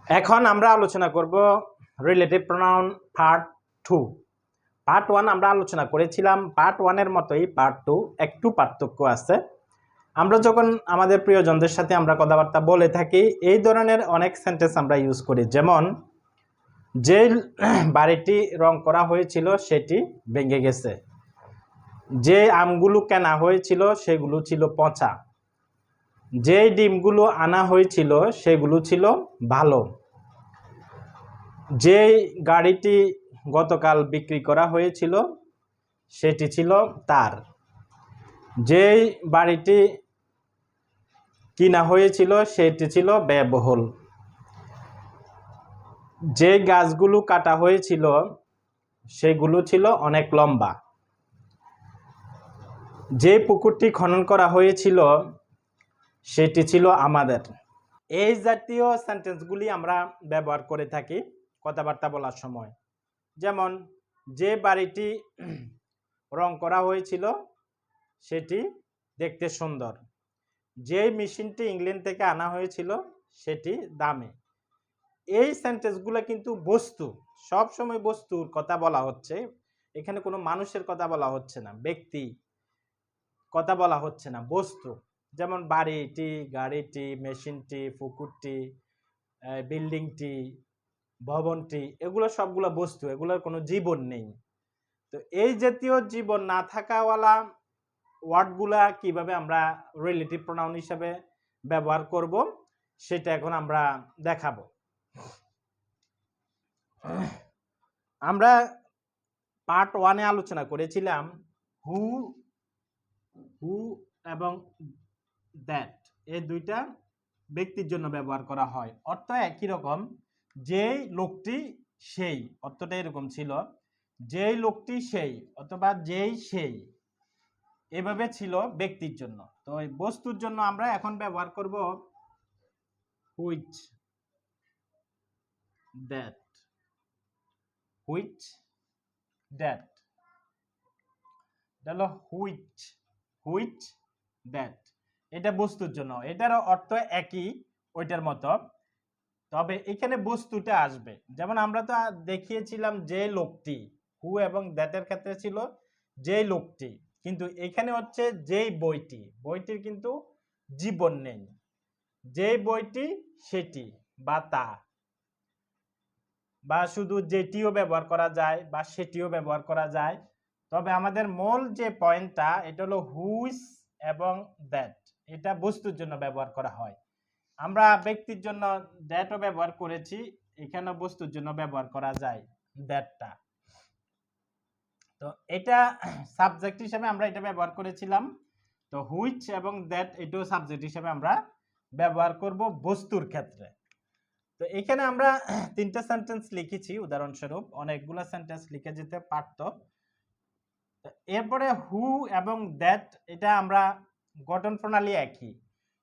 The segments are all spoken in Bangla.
এখন আমরা আলোচনা করব রিলেটিভ প্রোনাউন পার্ট 2। পার্ট 1 আমরা আলোচনা করেছিলাম। পার্ট 1 এর মতোই পার্ট 2 একটু পার্থক্য আছে। আমরা যখন আমাদের প্রিয়জনদের সাথে আমরা কথাবার্তা বলে থাকি, এই ধরনের অনেক সেন্টেন্স আমরা ইউজ করি। যেমন, যে বাড়িটি রং করা হয়েছিল সেটি ভেঙে গেছে, যে আমগুলো কেনা হয়েছিল সেগুলো ছিল পচা, যে ডিমগুলো আনা হয়েছিল সেগুলো ছিল ভালো, যে গাড়িটি গতকাল বিক্রি করা হয়েছিল সেটি ছিল তার, যেই বাড়িটি কিনা হয়েছিল সেটি ছিল ব্যয়বহুল, যে গাছগুলো কাটা হয়েছিল সেগুলো ছিল অনেক লম্বা, যে পুকুরটি খনন করা হয়েছিল সেটি ছিল আমাদের। এই জাতীয় সেন্টেন্সগুলি আমরা ব্যবহার করে থাকি কথাবার্তা বলার সময়। যেমন, যে বাড়িটি রং করা হয়েছিল সেটি দেখতে সুন্দর, যে মেশিনটি ইংল্যান্ড থেকে আনা হয়েছিল সেটি দামি। এই সেন্টেন্সগুলো কিন্তু বস্তু, সব সময় বস্তুর কথা বলা হচ্ছে। এখানে কোনো মানুষের কথা বলা হচ্ছে না, ব্যক্তি কথা বলা হচ্ছে না, বস্তু। যেমন বাড়িটি, গাড়িটি, মেশিনটি, পুকুরটি, বিল্ডিংটি, ভবনটি, এগুলো সবগুলো বস্তু, এগুলোর কোনো জীবন নেই। তো এই জাতীয় জীবন না থাকাওয়ালা ওয়ার্ডগুলা কিভাবে আমরা রিলেটিভ প্রোনাউন হিসাবে ব্যবহার করব সেটা এখন আমরা দেখাবো। আমরা পার্ট 1-এ আলোচনা করেছিলাম হু এবং দ্যাট, এই দুইটা ব্যক্তির জন্য ব্যবহার করা হয়। অর্থ একই রকম। যেই লোকটি, সেই, অর্থটা এরকম ছিল, যেই লোকটি সেই অথবা যেই সেই, এভাবে ছিল ব্যক্তির জন্য। তো এই বস্তুর জন্য আমরা এখন ব্যবহার করব হুইচ, দ্যাট, হুইচ, দ্যাট। এটা হলো হুইচ, হুইচ, দ্যাট। এটা বস্তুর জন্য, এটার অর্থ একই ওইটার মতো, তবে এখানে বস্তুটা আসবে। যেমন আমরা তো দেখিয়েছিলাম যে লোকটি, হু এবং দ্যাটের ক্ষেত্রে ছিল যে লোকটি, কিন্তু এখানে হচ্ছে যেই বইটি, বইটির কিন্তু জীবন নেই। যে বইটি সেটি বা তা, বা শুধু যেটিও ব্যবহার করা যায় বা সেটিও ব্যবহার করা যায়। তবে আমাদের মূল যে পয়েন্টটা, এটা হলো হুইচ এবং দ্যাট, এটা বস্তুর জন্য ব্যবহার করা হয়। আমরা ব্যক্তির জন্য দ্যাটও ব্যবহার করেছি, এখানে বস্তুর জন্য ব্যবহার করা যায় দ্যাটটা। তো এটা সাবজেক্ট হিসেবে আমরা এটা ব্যবহার করেছিলাম। তো হুইচ এবং দ্যাট এটাও সাবজেক্ট হিসেবে আমরা ব্যবহার করব বস্তুর ক্ষেত্রে। তো এখানে আমরা 3টা সেন্টেন্স লিখেছি উদাহরণস্বরূপ, অনেকগুলো সেন্টেন্স লিখে যেতে পারতো। এরপরে হু এবং দ্যাট, এটা আমরা গঠন প্রণালী একই,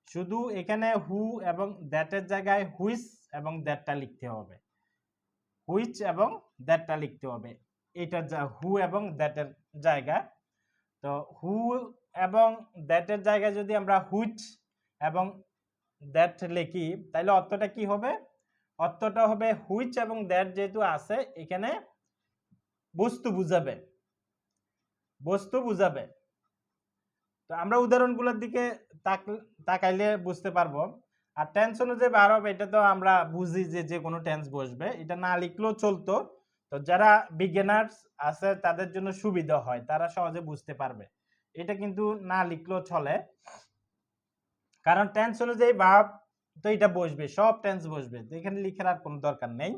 শুধু এখানে হু এবং দ্যাটের জায়গায় হুইচ এবং দ্যাটটা লিখতে হবে, হুইচ এবং দ্যাটটা লিখতে হবে। এটা হু এবং দ্যাটের জায়গা। তো হু এবং দ্যাটের জায়গায় যদি আমরা হুইচ এবং দ্যাট লিখি, তাহলে অর্থটা কি হবে? অর্থটা হবে হুইচ এবং দ্যাট যেহেতু আছে এখানে বস্তু বুঝাবে, বস্তু বুঝাবে। তো আমরা উদাহরণগুলোর দিকে তাকাইলে বুঝতে পারবো। আর টেন্স অনুযায়ী ভার্ব, এটা তো আমরা বুঝি যে যে কোনো টেন্স বসবে, এটা না লিখলেও চলতো। তো যারা বিগিনার্স আছে তাদের জন্য সুবিধা হয়, তারা সহজে বুঝতে পারবে। এটা কিন্তু না লিখলেও চলে, কারণ টেন্স অনুযায়ী ভার্ব তো এটা বসবে, সব টেন্স বসবে, এখানে লিখার আর কোনো দরকার নেই।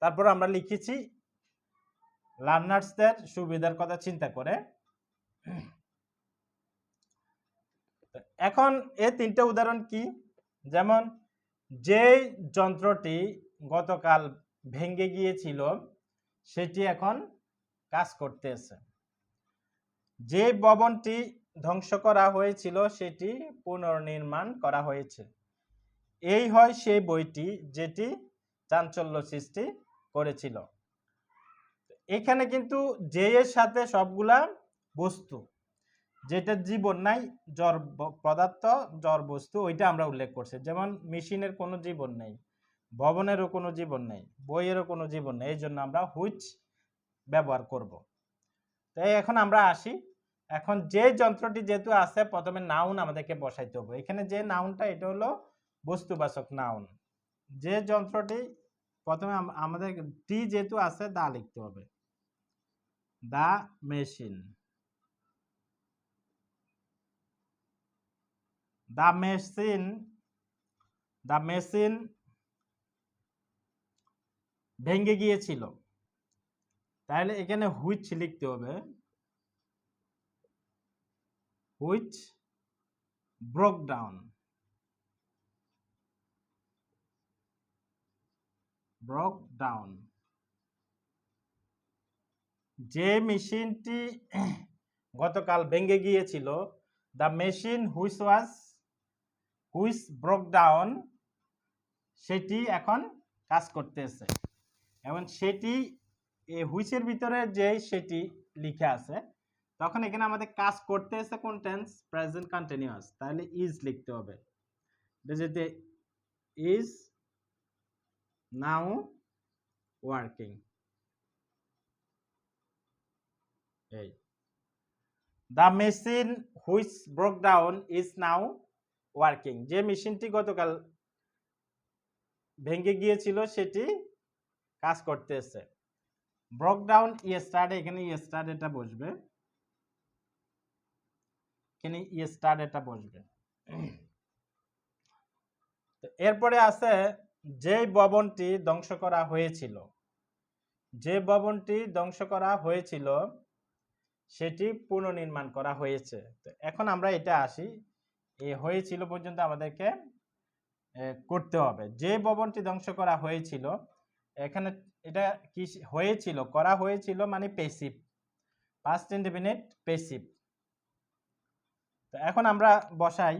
তারপর আমরা লিখেছি লার্নার্সদের সুবিধার কথা চিন্তা করে। এখন এই 3টা উদাহরণ কি? যেমন, যে যন্ত্রটি গতকাল ভেঙে গিয়েছিল সেটি এখন কাজ করতেছে, যে ভবনটি ধ্বংস করা হয়েছিল সেটি পুনর্নির্মাণ করা হয়েছে, এই হয় সেই বইটি যেটি চাঞ্চল্য সৃষ্টি করেছিল। এখানে কিন্তু যে এর সাথে সবগুলা বস্তু, যেটা জীবন নাই, জড় পদার্থ, জড় বস্তু, ওইটা আমরা উল্লেখ করছি। যেমন মেশিনের কোনো জীবন নেই, ভবনেরও কোনো জীবন নেই, বইয়েরও কোনো জীবন নেই, এই জন্য আমরা হুইচ ব্যবহার করব। তাই এখন আমরা আসি, এখন যে যন্ত্রটি যেহেতু আছে প্রথমে নাউন আমাদেরকে বসাইতে হবে। এখানে যে নাউনটা এটা হলো বস্তুবাচক নাউন। যে যন্ত্রটি প্রথমে আমাদের টি যেহেতু আছে দা লিখতে হবে, the machine. The machine, the machine ভেঙে গিয়েছিল, তাহলে এখানে হুইচ লিখতে হবে, which broke down, broke down. যে মেশিনটি গতকাল ভেঙে গিয়েছিল, the machine which broke down, সেটি এখন কাজ করতেছে। এবং সেটি হুইচের ভিতরে যে সেটি লিখে আছে, তখন এখানে আমাদের কাজ করতেছে কোন টেন্স? প্রেজেন্ট কন্টিনিউয়াস, তাহলে ইজ লিখতে হবে। যেতে ইজ নাও ওয়ার্কিং, এই the machine which broke down is now working. যে মেশিনটি গতকাল ভেঙে গিয়েছিল সেটি কাজ করতেছে। ব্রোক ডাউন ইয়েস্টারডে, এখানে ইয়েস্টারডেটা বসবে, এখানে ইয়েস্টারডেটা বসবে। এরপরে আছে যে ভবনটি ধ্বংস করা হয়েছিল, যে ভবনটি ধ্বংস করা হয়েছিল সেটি পুনর্নির্মাণ করা হয়েছে। তো এখন আমরা এটা আসি, হয়েছিল পর্যন্ত আমাদেরকে করতে হবে। যে ভবনটি ধ্বংস করা হয়েছিল, এখানে এটা কি হয়েছিল? করা হয়েছিল মানে পেসিভ, পাস্ট ইনডেফিনিট পেসিভ। তো এখন আমরা বসাই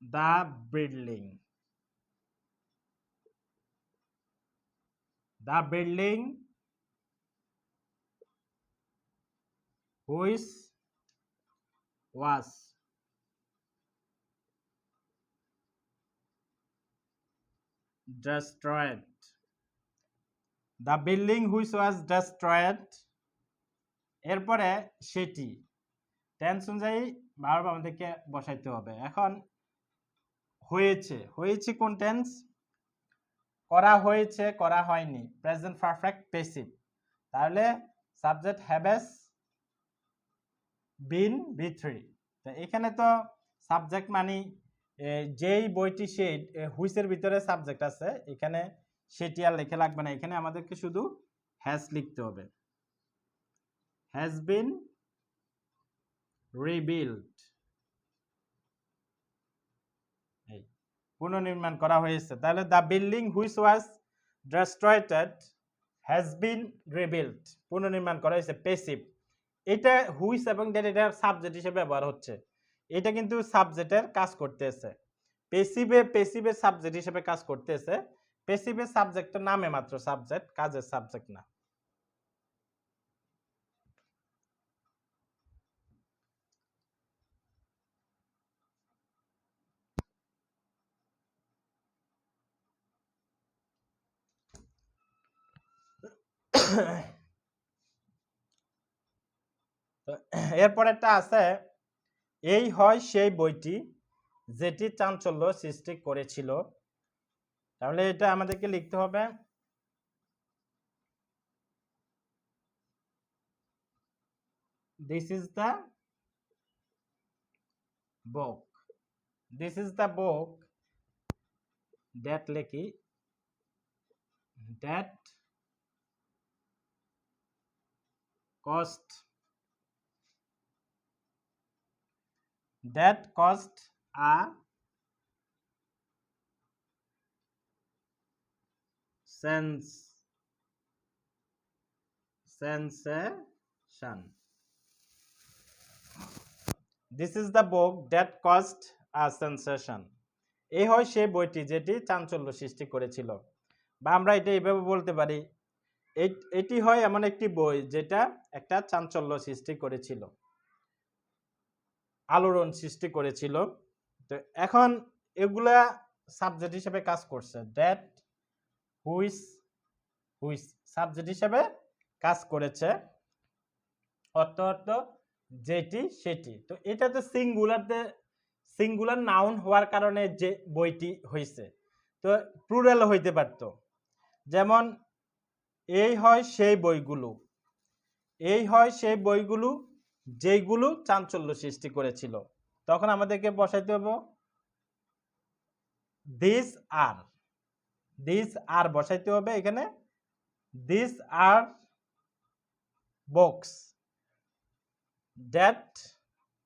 দা building, the building which was destroyed, the building which was destroyed, এরপরে সেটি টেন্স অনুযায়ী ভার্ব আমাদেরকে বসাইতে হবে। এখন হয়েছে, হয়েছে কোন টেন্স? করা হয়েছে, করা হয়নি, প্রেজেন্ট পারফেক্ট পেসিভ। তাহলে সাবজেক্ট হ্যাভেস বিন V3। তো এখানে তো সাবজেক্ট মানে যেই বইটি সেই হুইচের ভিতরে সাবজেক্ট আছে, এখানে সেটি আর লেখা লাগবে না, এখানে আমাদেরকে শুধু হ্যাজ লিখতে হবে। হ্যাজ বিন রিবিল্ড, পুনর্নির্মাণ করা হয়েছে। তাহলে the building which was destroyed has been rebuild, পুনর্নির্মাণ করা হয়েছে, পেসিভ। এটা হুইচ এবং দ্যাট এটা সাবজেক্ট হিসেবে ব্যবহার হচ্ছে, এটা কিন্তু সাবজেক্টের কাজ করতেছে। পেসিভের সাবজেক্ট হিসেবে কাজ করতেছে। পেসিভের সাবজেক্টের নামে মাত্র সাবজেক্ট, কাজের সাবজেক্ট না। এরপরেরটা আছে, এই হয় সেই বইটি যেটি চাঞ্চল্য সৃষ্টি করেছিল। তাহলে এটা আমাদেরকে লিখতে হবে, this is the book, this is the book that লিখি, that cost a sensation. This is the book that caused a sensation. এই হয় সেই বইটি যেটি চাঞ্চল্য সৃষ্টি করেছিল। বা আমরা এটা এইভাবে বলতে পারি, এটি হয় এমন একটি বই যেটা একটা চাঞ্চল্য সৃষ্টি করেছিল, আলোড়ন সৃষ্টি করেছিল। তো এখন এগুলা সাবজেক্ট হিসেবে কাজ করছে, দ্যাট, হুইচ, হুইচ সাবজেক্ট হিসেবে কাজ করেছে, অর্থ অর্থ যেটি সেটি। তো এটা তো সিঙ্গুলার নাউন হওয়ার কারণে যে বইটি হয়েছে, তো প্লুরাল হইতে পারত, যেমন এই হয় সেই বইগুলো, এই হয় সেই বইগুলো যেইগুলো চাঞ্চল্য সৃষ্টি করেছিল, তখন আমাদেরকে বসাইতে হবে দিস আর, দিস আর বসাইতে হবে এখানে, this are books that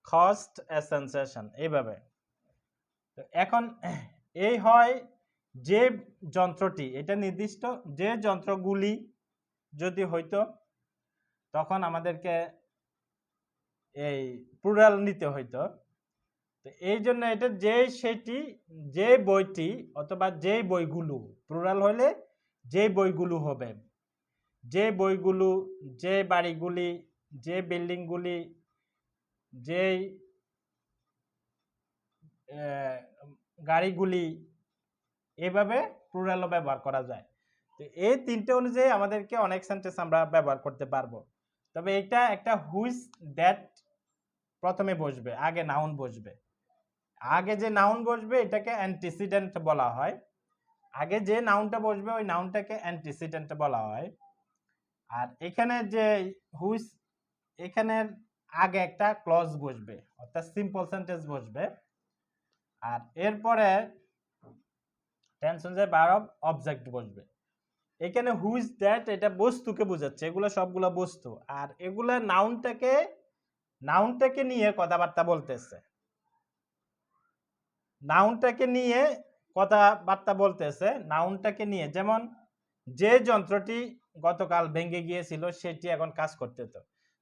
cost a sensation, এইভাবে। এখন এই হয় যে যন্ত্রটি, এটা নির্দিষ্ট যে যন্ত্রগুলি যদি হইতো, তখন আমাদেরকে এই প্লুরাল নিতে হইতো। তো এই জন্য এটা যে সেটি, যে বইটি অথবা যে বইগুলো, প্লুরাল হলে যে বইগুলো হবে, যে বইগুলো, যে বাড়িগুলি, যে বিল্ডিংগুলি, যে গাড়িগুলি, এভাবে প্লুরালও ব্যবহার করা যায়। তো এই তিনটে অনুযায়ী আমাদেরকে অনেক সেন্টেন্স আমরা ব্যবহার করতে পারবো। তবে এটা একটা হুইচ দ্যাট প্রথমে বসবে, আগে নাউন বসবে, আগে যে নাউন বসবে এটাকে অ্যান্টিসিডেন্ট বলা হয়, আগে যে নাউনটা বসবে ওই নাউনটাকে অ্যান্টিসিডেন্ট বলা হয়। আর এখানে যে হুইচ, এখানের আগে একটা ক্লজ বসবে, অর্থাৎ সিম্পল সেন্টেন্স বসবে, আর এরপরে টেন্স অনুযায়ী ভার্ব অবজেক্ট বসবে। এখানে হুইচ দ্যাট এটা বস্তুকে বোঝাচ্ছে, এগুলো সবগুলো বস্তু, আর এগুলা নাউনটাকে নিয়ে কথাবার্তা বলতেছে, নাউনটাকে নিয়ে কথাবার্তা বলতেছে, নাউনটাকে নিয়ে। যেমন যে যন্ত্রটি গতকাল ভেঙে গিয়েছিল সেটি এখন কাজ করতে, তো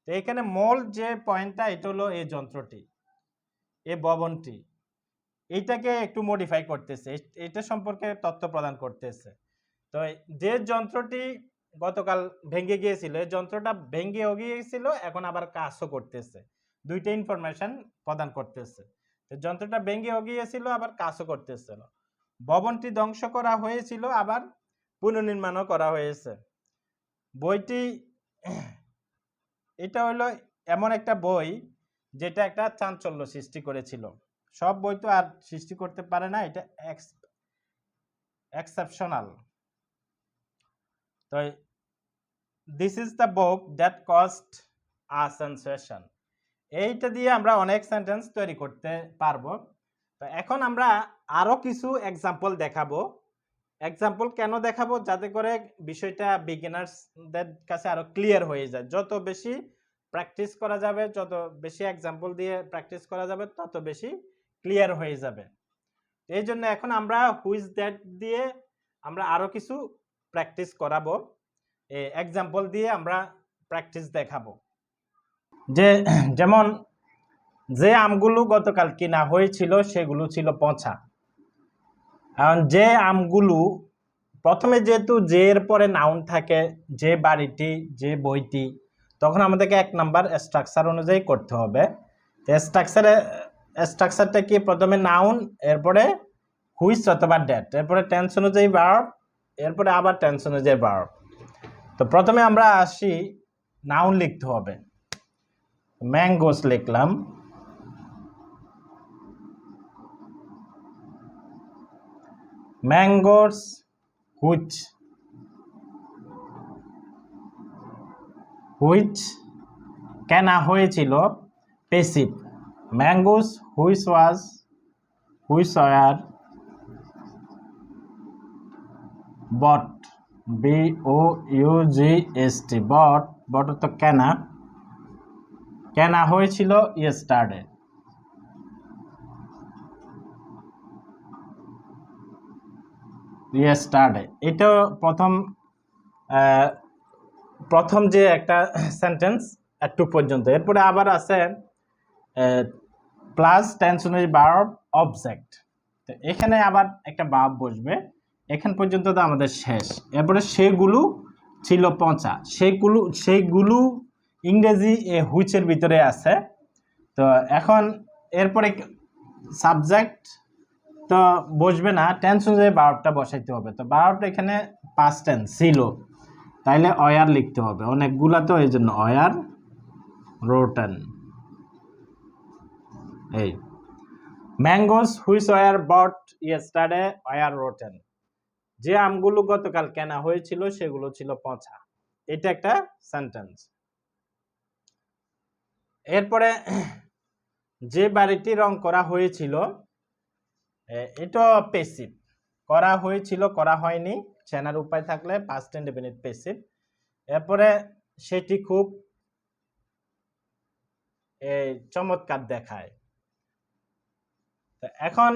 এখানে মূল যে পয়েন্টটা এটা হলো এই যন্ত্রটি, এই ভবনটি, এইটাকে একটু মডিফাই করতেছে, এটা সম্পর্কে তথ্য প্রদান করতেছে। তো যে যন্ত্রটি গতকাল ভেঙে গিয়েছিল, এই যন্ত্রটা ভেঙে গিয়েছিল, এখন আবার কাজও করতেছে, দুইটা ইনফরমেশন প্রদান করতেছে। যন্ত্রটা ভেঙে গিয়েছিল, আবার কাজও করতেছিল। ভবনটি ধ্বংস করা হয়েছিল, আবার পুনর্নির্মাণও করা হয়েছে। বইটি, এটা হলো এমন একটা বই যেটা একটা চাঞ্চল্য সৃষ্টি করেছিল, সব বই তো আর সৃষ্টি করতে পারে না, এটা এক্সেপশনাল। তো this is the book that cost a sensation, এইটা দিয়ে আমরা অনেক সেন্টেন্স তৈরি করতে পারবো। তো এখন আমরা আরো কিছু এক্সাম্পল দেখাবো। এক্সাম্পল কেন দেখাবো? যাতে করে বিষয়টা বিগিনার্সদের কাছে আরো ক্লিয়ার হয়ে যায়। যত বেশি প্র্যাকটিস করা যাবে, যত বেশি এক্সাম্পল দিয়ে প্র্যাকটিস করা যাবে, তত বেশি ক্লিয়ার হয়ে যাবে। এই জন্য এখন আমরা হুইচ দ্যাট দিয়ে আমরা আরো কিছু প্র্যাকটিস করাবো, এক্সাম্পল দিয়ে আমরা প্র্যাকটিস দেখাবো। যেমন যে আমগুলো গতকাল কিনা হয়েছিল সেগুলো ছিল পচা। কারণ যে আমগুলো, প্রথমে যেহেতু যে এর পরে নাউন থাকে, যে বাড়িটি, যে বইটি, তখন আমাদেরকে 1 নাম্বার স্ট্রাকচার অনুযায়ী করতে হবে। স্ট্রাকচারটা কি? প্রথমে নাউন, এরপরে হুইচ অথবা ড্যাট, এরপরে টেন্স অনুযায়ী ভার্ব, এরপরে আবার টেন্স অনুযায়ী ভার্ব। তো প্রথমে আমরা আসি, নাউন লিখতে হবে। ম্যাঙ্গোস লিখলাম, ম্যাঙ্গোস হুইচ কেনা হয়েছিল, passive. Mangoes which were bought, BOUGST, bought তো কেনা হয়েছিল ইয়েস্টারডে। এটা প্রথম যে একটা সেন্টেন্স একটু পর্যন্ত। এরপরে আবার আছে প্লাস টেন্স অনুযায়ী ভার্ব অবজেক্ট। তো এখানে আবার একটা ভার্ব বসবে, এখান পর্যন্ত তো আমাদের শেষ। এরপরে সেগুলো ছিল পচা, সেইগুলো ইংরেজি হুইচের ভিতরে আছে। তো এখন এরপরে সাবজেক্ট তো বসবে না, টেন্স অনুযায়ী ভার্বটা বসাইতে হবে। তো ভার্বটা এখানে পাস্ট টেন্স ছিল, তাইলে অয়ার লিখতে হবে, অনেকগুলা তো এই জন্য অয়ার রোটেন। এই mangoes which were bought yesterday were rotten, যে আমগুলো গতকাল কেনা হয়েছিল সেগুলো ছিল পচা। এটা একটা সেন্টেন্স। এরপরে যে বাড়িটি রং করা হয়েছিল, এটা পেসিভ, করা হয়েছিল করা হয়নি, চেনার উপায় থাকলে পাস্ট ইনডেফিনিট পেসিভ। এরপরে সেটি খুব চমৎকার দেখায়। এখন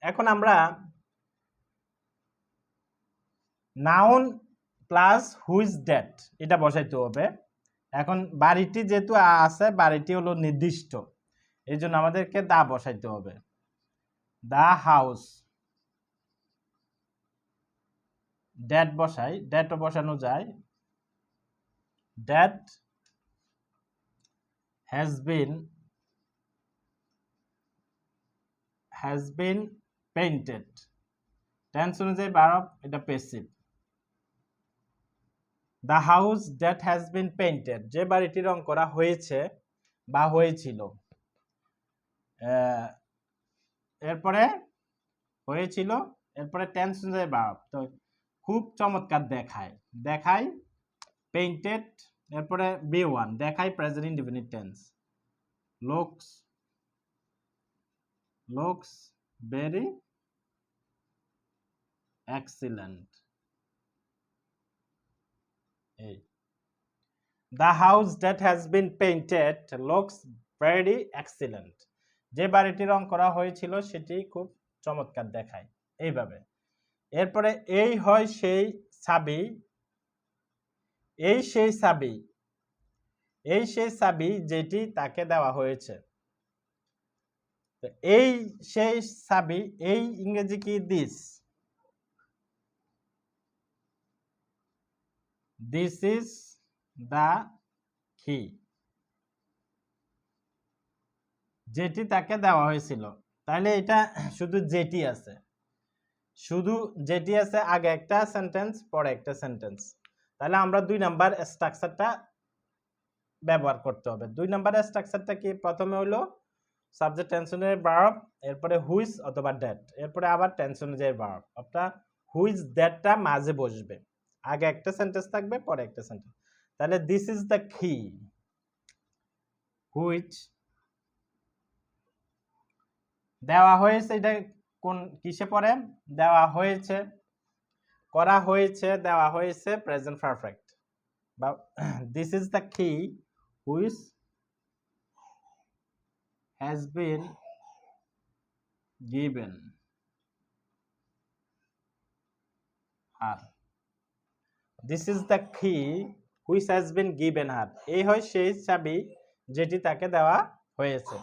এখন আমরা নাউন প্লাস হুইজ দ্যাট এটা বসাইতে হবে। এখন বাড়িটি যেহেতু আছে, বাড়িটি হলো নির্দিষ্ট, এই জন্য আমাদেরকে দা বসাইতে হবে। দা হাউস, দ্যাট বসাই, দ্যাটও বসানো যায়। That has been painted, tense অনুযায়ী ভার্ব, এটা passive. The house that has been painted, যে বাড়িটি রং করা হয়েছে বা হয়েছিল। এরপরে হয়েছিল, এরপরে টেন্স অনুযায়ী ভার্ব, তো খুব চমৎকার দেখায়, দেখায় পেইন্টেড। এরপরে B1 দেখায় present indefinite tense, looks very excellent। এই the house that has been painted looks very excellent, যে বাড়িটি রং করা হয়েছিল সেটি খুব চমৎকার দেখায়, এইভাবে। এরপরে এই হয় সেই চাবি, এই সেই চাবি, এই সেই চাবি যেটি তাকে দেওয়া হয়েছে। এই সেই চাবি, এই ইংরেজি কি দিস, দিস ইজ দা কি, যেটি তাকে দেওয়া হয়েছিল। তাহলে এটা শুধু যেটি আছে, শুধু যেটি আছে, আগে একটা সেন্টেন্স পরে একটা সেন্টেন্স। তাহলে আমরা 2 নাম্বার স্ট্রাকচারটা ব্যবহার করতে হবে। 2 নাম্বারের স্ট্রাকচারটা কি, প্রথমে হলো সাবজেক্ট টেন্স অনুযায়ী ভার্ব, এরপরে হুইচ অথবা দ্যাট, এরপরে আবার টেন্স অনুযায়ী ভার্ব, অর্থাৎ হুইচ দ্যাটটা মাঝে বসবে, আগে একটা সেন্টেন্স থাকবে পরে একটা সেন্টেন্স। তাহলে দিস ইজ দ্য কি হুইচ দেওয়া হয়েছে, এটা কোন কিসে পড়ে, দেওয়া হয়েছে, করা হয়েছে, দেওয়া হয়েছে, প্রেজেন্ট পারফেক্ট। বা দিস ইজ দ্য কি which has been given her, this is the key which has been given her, এই হয় সেই চাবি যেটি তাকে দেওয়া হয়েছে।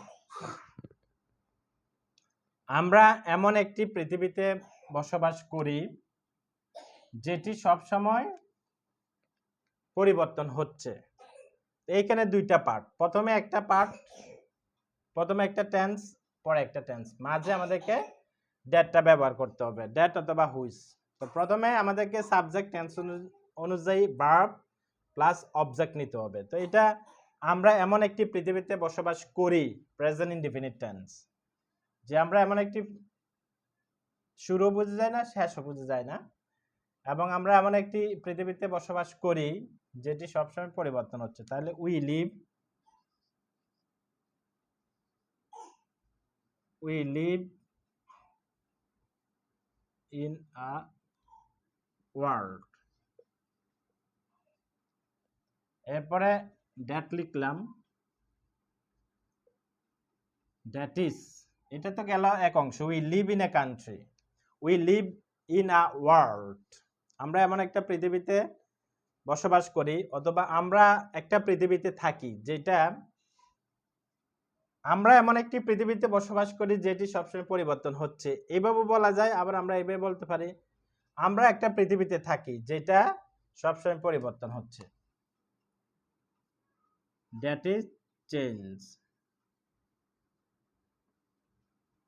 আমরা এমন একটি পৃথিবীতে বসবাস করি যেটি সব সময় পরিবর্তন হচ্ছে। এইখানে 2টা পার্ট, প্রথমে একটা পার্ট, প্রথমে একটা টেন্স পরে একটা টেন্স, মাঝে আমাদেরকে দ্যাটটা ব্যবহার করতে হবে, দ্যাট অথবা হুইচ। তো প্রথমে আমাদেরকে সাবজেক্ট টেন্স অনুযায়ী ভার্ব প্লাস অবজেক্ট নিতে হবে। তো এটা আমরা এমন একটি পৃথিবীতে বসবাস করি, প্রেজেন্ট ইনডিফিনিট টেন্স, যে আমরা এমন একটি, শুরু বোঝা যায় না শেষও বোঝা যায় না, এবং আমরা এমন একটি পৃথিবীতে বসবাস করি যেটি সবসময় পরিবর্তন হচ্ছে। তাহলে we live in a world, এরপরে দ্যাট লিখলাম, দ্যাট ইজ, এটা তো গেল এক অংশ। We live in a country, we live in a world, আমরা এমন একটা পৃথিবীতে বসবাস করি, অথবা আমরা একটা পৃথিবীতে থাকি, যেটা আমরা এমন একটি পৃথিবীতে বসবাস করি যেটি সবসময় পরিবর্তন হচ্ছে, এইভাবে বলা যায়। আবার আমরা এইভাবে বলতে পারি, আমরা একটা পৃথিবীতে থাকি যেটা সবসময় পরিবর্তন হচ্ছে, that is change.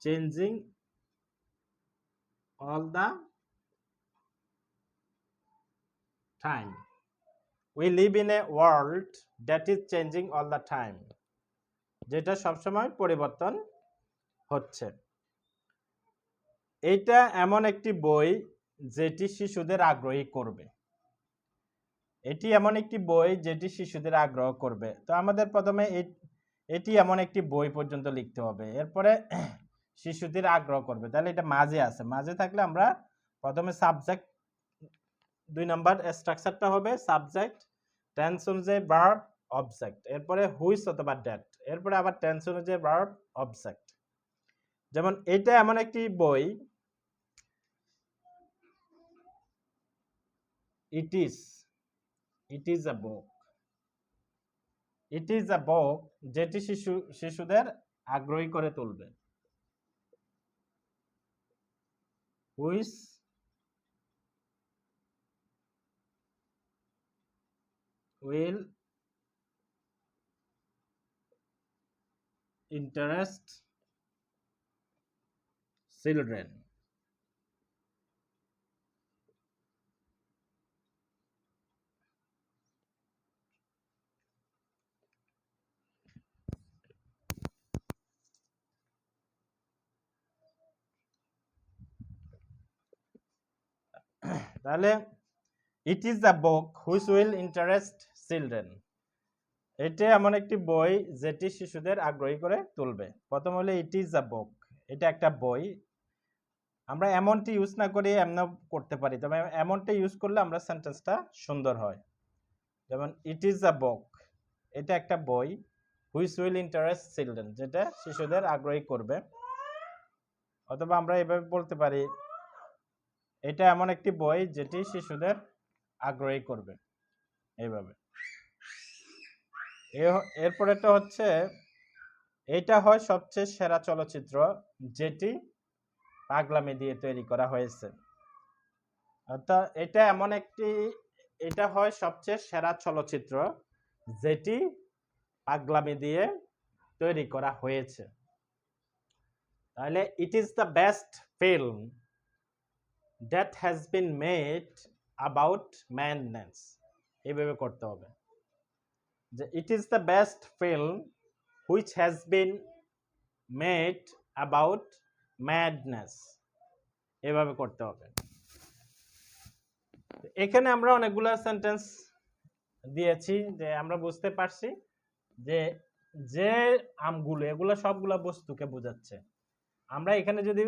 Changing all the time. We live in a world that is changing all the time, যেটা সবসময় পরিবর্তন হচ্ছে। এটা এমন একটি বই যেটি শিশুদের আগ্রহী করবে। এটি এমন একটি বই যেটি শিশুদের আগ্রহ করবে। তো আমাদের প্রথমে এটি এমন একটি বই পর্যন্ত লিখতে হবে, এরপরে শিশুদের আগ্রহ করবে। তাহলে এটা মাঝে আছে, মাঝে থাকলে আমরা প্রথমে সাবজেক্ট, 2 নাম্বার স্ট্রাকচারটা হবে সাবজেক্ট, টেন্স অনুযায়ী ভার্ব, অবজেক্ট, এরপরে হুইচ অথবা দ্যাট, এরপরে আবার টেন্স অনুযায়ী ভার্ব, অবজেক্ট। যেমন এটা এমন একটি বই, it is a book, it is a বুক, যেটি শিশুদের আগ্রহী করে তুলবে। Which will interest children. তাহলে it is a book which will interest children, এটা এমন একটি বই যেটি শিশুদের আগ্রহী করে তুলবে। প্রথম হলে ইট ইজ আ বুক, এটা একটা বই। আমরা এমনটি ইউজ না করে এমন করতে পারি, তবে এমনটা ইউজ করলে আমরা সেন্টেন্সটা সুন্দর হয়। যেমন ইট ইজ আ বুক, এটা একটা বই, হুইচ উইল ইন্টারেস্ট চিলড্রেন, যেটা শিশুদের আগ্রহী করবে। অথবা আমরা এভাবে বলতে পারি, এটা এমন একটি বই যেটি শিশুদের আগ্রহী করবে, এইভাবে। এরপরেটা হচ্ছে, এটা হয় সবচেয়ে সেরা চলচ্চিত্র যেটি পাগলামি দিয়ে তৈরি করা হয়েছে। অর্থাৎ এটা হয় সবচেয়ে সেরা চলচ্চিত্র যেটি পাগলামি দিয়ে তৈরি করা হয়েছে। তাহলে it is the best film that has been made about madness, এইভাবে করতে হবে যে it is the best film which has been made about madness, এভাবে করতে হবে। এখানে আমরা অনেকগুলো সেন্টেন্স দিয়েছি, যে আমরা বুঝতে পারছি যে যে আমগুলো, এগুলো সবগুলো বস্তুকে বোঝাচ্ছে। আমরা এখানে যদি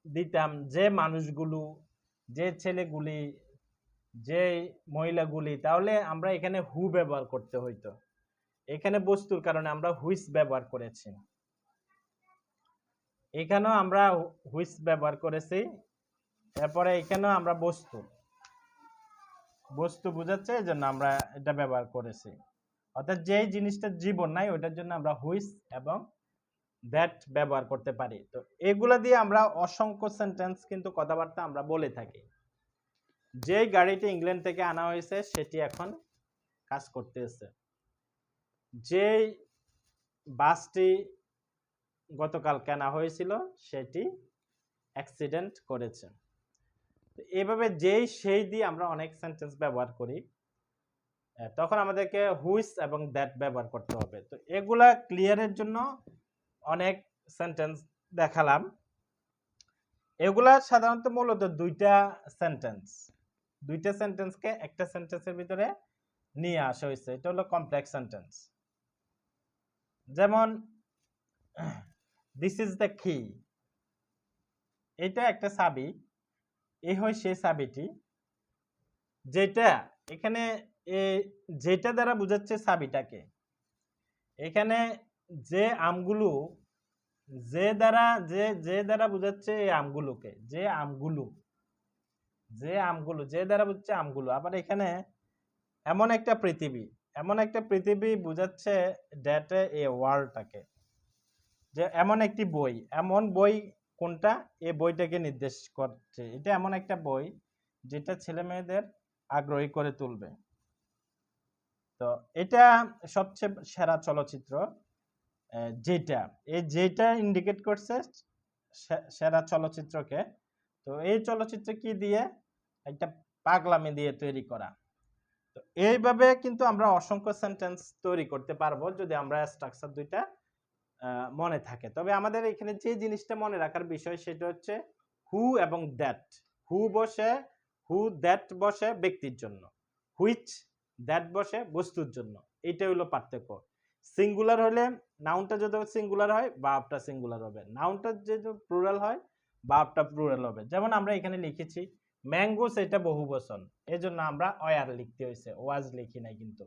দিতাম যে মানুষগুলো, যে ছেলেগুলি, যে মহিলাগুলি, তাহলে আমরা এখানে হু ব্যবহার করতে হইতো। এখানে বস্তুর কারণে আমরা হুইচ ব্যবহার করেছি, এখানেও আমরা হুইচ ব্যবহার করেছি। এরপরে এখানেও আমরা বস্তু বোঝাচ্ছে, এই জন্য আমরা এটা ব্যবহার করেছি। অর্থাৎ যেই জিনিসটা জীবন নাই ওইটার জন্য আমরা হুইচ এবং দ্যাট ব্যবহার করতে পারি। তো এগুলা দিয়ে আমরা অসংখ্য সেন্টেন্স কিন্তু কথাবার্তা আমরা বলে থাকি। যেই গাড়িটি ইংল্যান্ড থেকে আনা হয়েছে সেটি এখন কাজ করতেছে, যেই বাসটি গতকাল কেনা হয়েছিল সেটি অ্যাক্সিডেন্ট করেছে। এভাবে যেই সেই দিয়ে আমরা অনেক সেন্টেন্স ব্যবহার করি, তখন আমাদেরকে হুইচ এবং দ্যাট ব্যবহার করতে হবে। তো এগুলা ক্লিয়ারের জন্য অনেক সেন্টেন্স দেখালাম। এগুলা সাধারণত মূলত দুইটা সেন্টেন্সকে একটা সেন্টেন্সের ভিতরে নিয়ে আসা হয়েছে, এটা হলো কমপ্লেক্স সেন্টেন্স। যেমন দিস ইজ দ্য কি, এটা একটা চাবি, এই হয় সেই চাবিটি, যেটা এখানে যেটা দ্বারা বোঝাচ্ছে চাবিটাকে। এখানে যে আমগুলো, যে দ্বারা বোঝাচ্ছে এই আমগুলোকে, যে দ্বারা বোঝাচ্ছে আমগুলো। আবার এখানে এমন একটা পৃথিবী বোঝাচ্ছে দ্যাট এ ওয়ার্ল্ডটাকে, যে এমন একটি বই, এমন বই কোনটা, এই বইটাকে নির্দেশ করছে। এটা এমন একটা বই যেটা ছেলে মেয়েদের আগ্রহী করে তুলবে। তো এটা সবচেয়ে সেরা চলচ্চিত্র, যেটা ইন্ডিকেট করছে সেরা চলচ্চিত্রকে। তো এই চলচ্চিত্র কি দিয়ে? একটা পাগলামি দিয়ে তৈরি করা। তো এইভাবে কিন্তু আমরা অসংখ্য সেন্টেন্স তৈরি করতে পারবো যদি আমরা স্ট্রাকচার দুইটা মনে থাকে। তবে আমাদের এখানে যে জিনিসটা মনে রাখার বিষয় সেটা হচ্ছে হু এবং দ্যাট। হু দ্যাট বসে ব্যক্তির জন্য, হুইচ দ্যাট বসে বস্তুর জন্য। এইটা হলো পার্থক্য। সিঙ্গুলার হলে নাউনটা যদি সিঙ্গুলার হয় ভার্বটা সিঙ্গুলার হবে, নাউনটা যদি প্লুরাল হয় ভার্বটা প্লুরাল হবে। যেমন আমরা এখানে লিখেছি ম্যাঙ্গোস, এটা বহুবচন, এজন্য আমরা ওয়ার লিখতে হয়েছে, ওয়াজ লিখি নাই কিন্তু।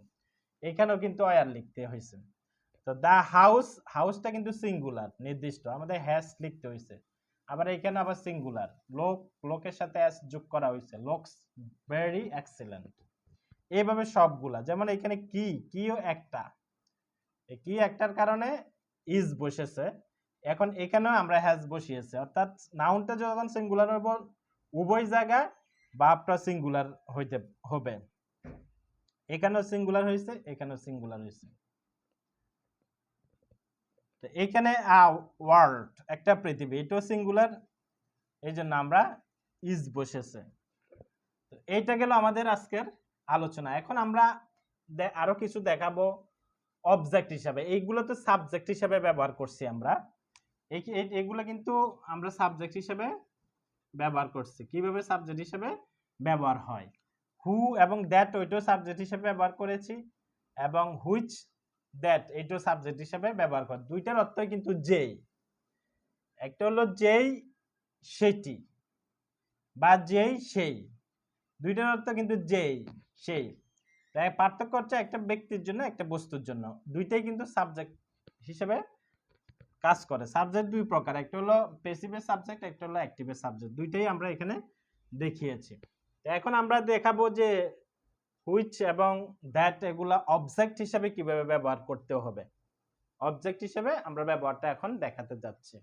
এখানেও কিন্তু ওয়ার লিখতে হয়েছে। তো দা হাউসটা কিন্তু সিঙ্গুলার, নির্দিষ্ট, আমাদের হ্যাজ লিখতে হয়েছে। আবার এখানে আবার সিঙ্গুলার, লোকের সাথে এস যোগ করা হয়েছে, লুকস ভেরি এক্সিলেন্ট। এইভাবে সবগুলা, যেমন এখানে কিও একটা, এই কি একটার কারণে ইজ বসেছে, এখন এখানেও আমরা হ্যাজ বসিয়েছে, অর্থাৎ নাউনটা যখন সিঙ্গুলার হবে উভয় জায়গায় ভার্বটা সিঙ্গুলার হইতে হবে। এখানেও সিঙ্গুলার হয়েছে, এখানেও সিঙ্গুলার হয়েছে। এখানে ওয়ার্ল্ড, একটা পৃথিবী, এটাও সিঙ্গুলার, এই জন্য আমরা ইজ বসেছে। এইটা গেল আমাদের আজকের আলোচনা। এখন আমরা আরো কিছু দেখাবো অবজেক্ট হিসাবে। এইগুলো তো সাবজেক্ট হিসাবে ব্যবহার করছি আমরা, এগুলো কিন্তু আমরা সাবজেক্ট হিসাবে ব্যবহার করছি। কিভাবে সাবজেক্ট হিসাবে ব্যবহার হয়? হু এবং দ্যাট ওইটাও সাবজেক্ট হিসাবে ব্যবহার করেছি, এবং হুইচ দ্যাট এইটাও সাবজেক্ট হিসাবে ব্যবহার করে। দুইটার অর্থ কিন্তু যেই, একটা হলো যেই সেটি বা যেই সেই, দুইটার অর্থ কিন্তু যেই সেই। তাই পার্থক্য হচ্ছে একটা ব্যক্তির জন্য একটা বস্তুর জন্য, দুইটাই কিন্তু সাবজেক্ট হিসেবে কাজ করে। সাবজেক্ট দুই প্রকার, একটা হলো প্যাসিভের সাবজেক্ট, একটা হলো অ্যাক্টিভের সাবজেক্ট, দুইটাই আমরা এখানে দেখিয়েছি। এখন আমরা দেখাবো যে হুইচ এবং দ্যাট এগুলা অবজেক্ট হিসেবে কিভাবে ব্যবহার করতে হবে। অবজেক্ট হিসেবে আমরা ব্যবহারটা এখন দেখাতে যাচ্ছি।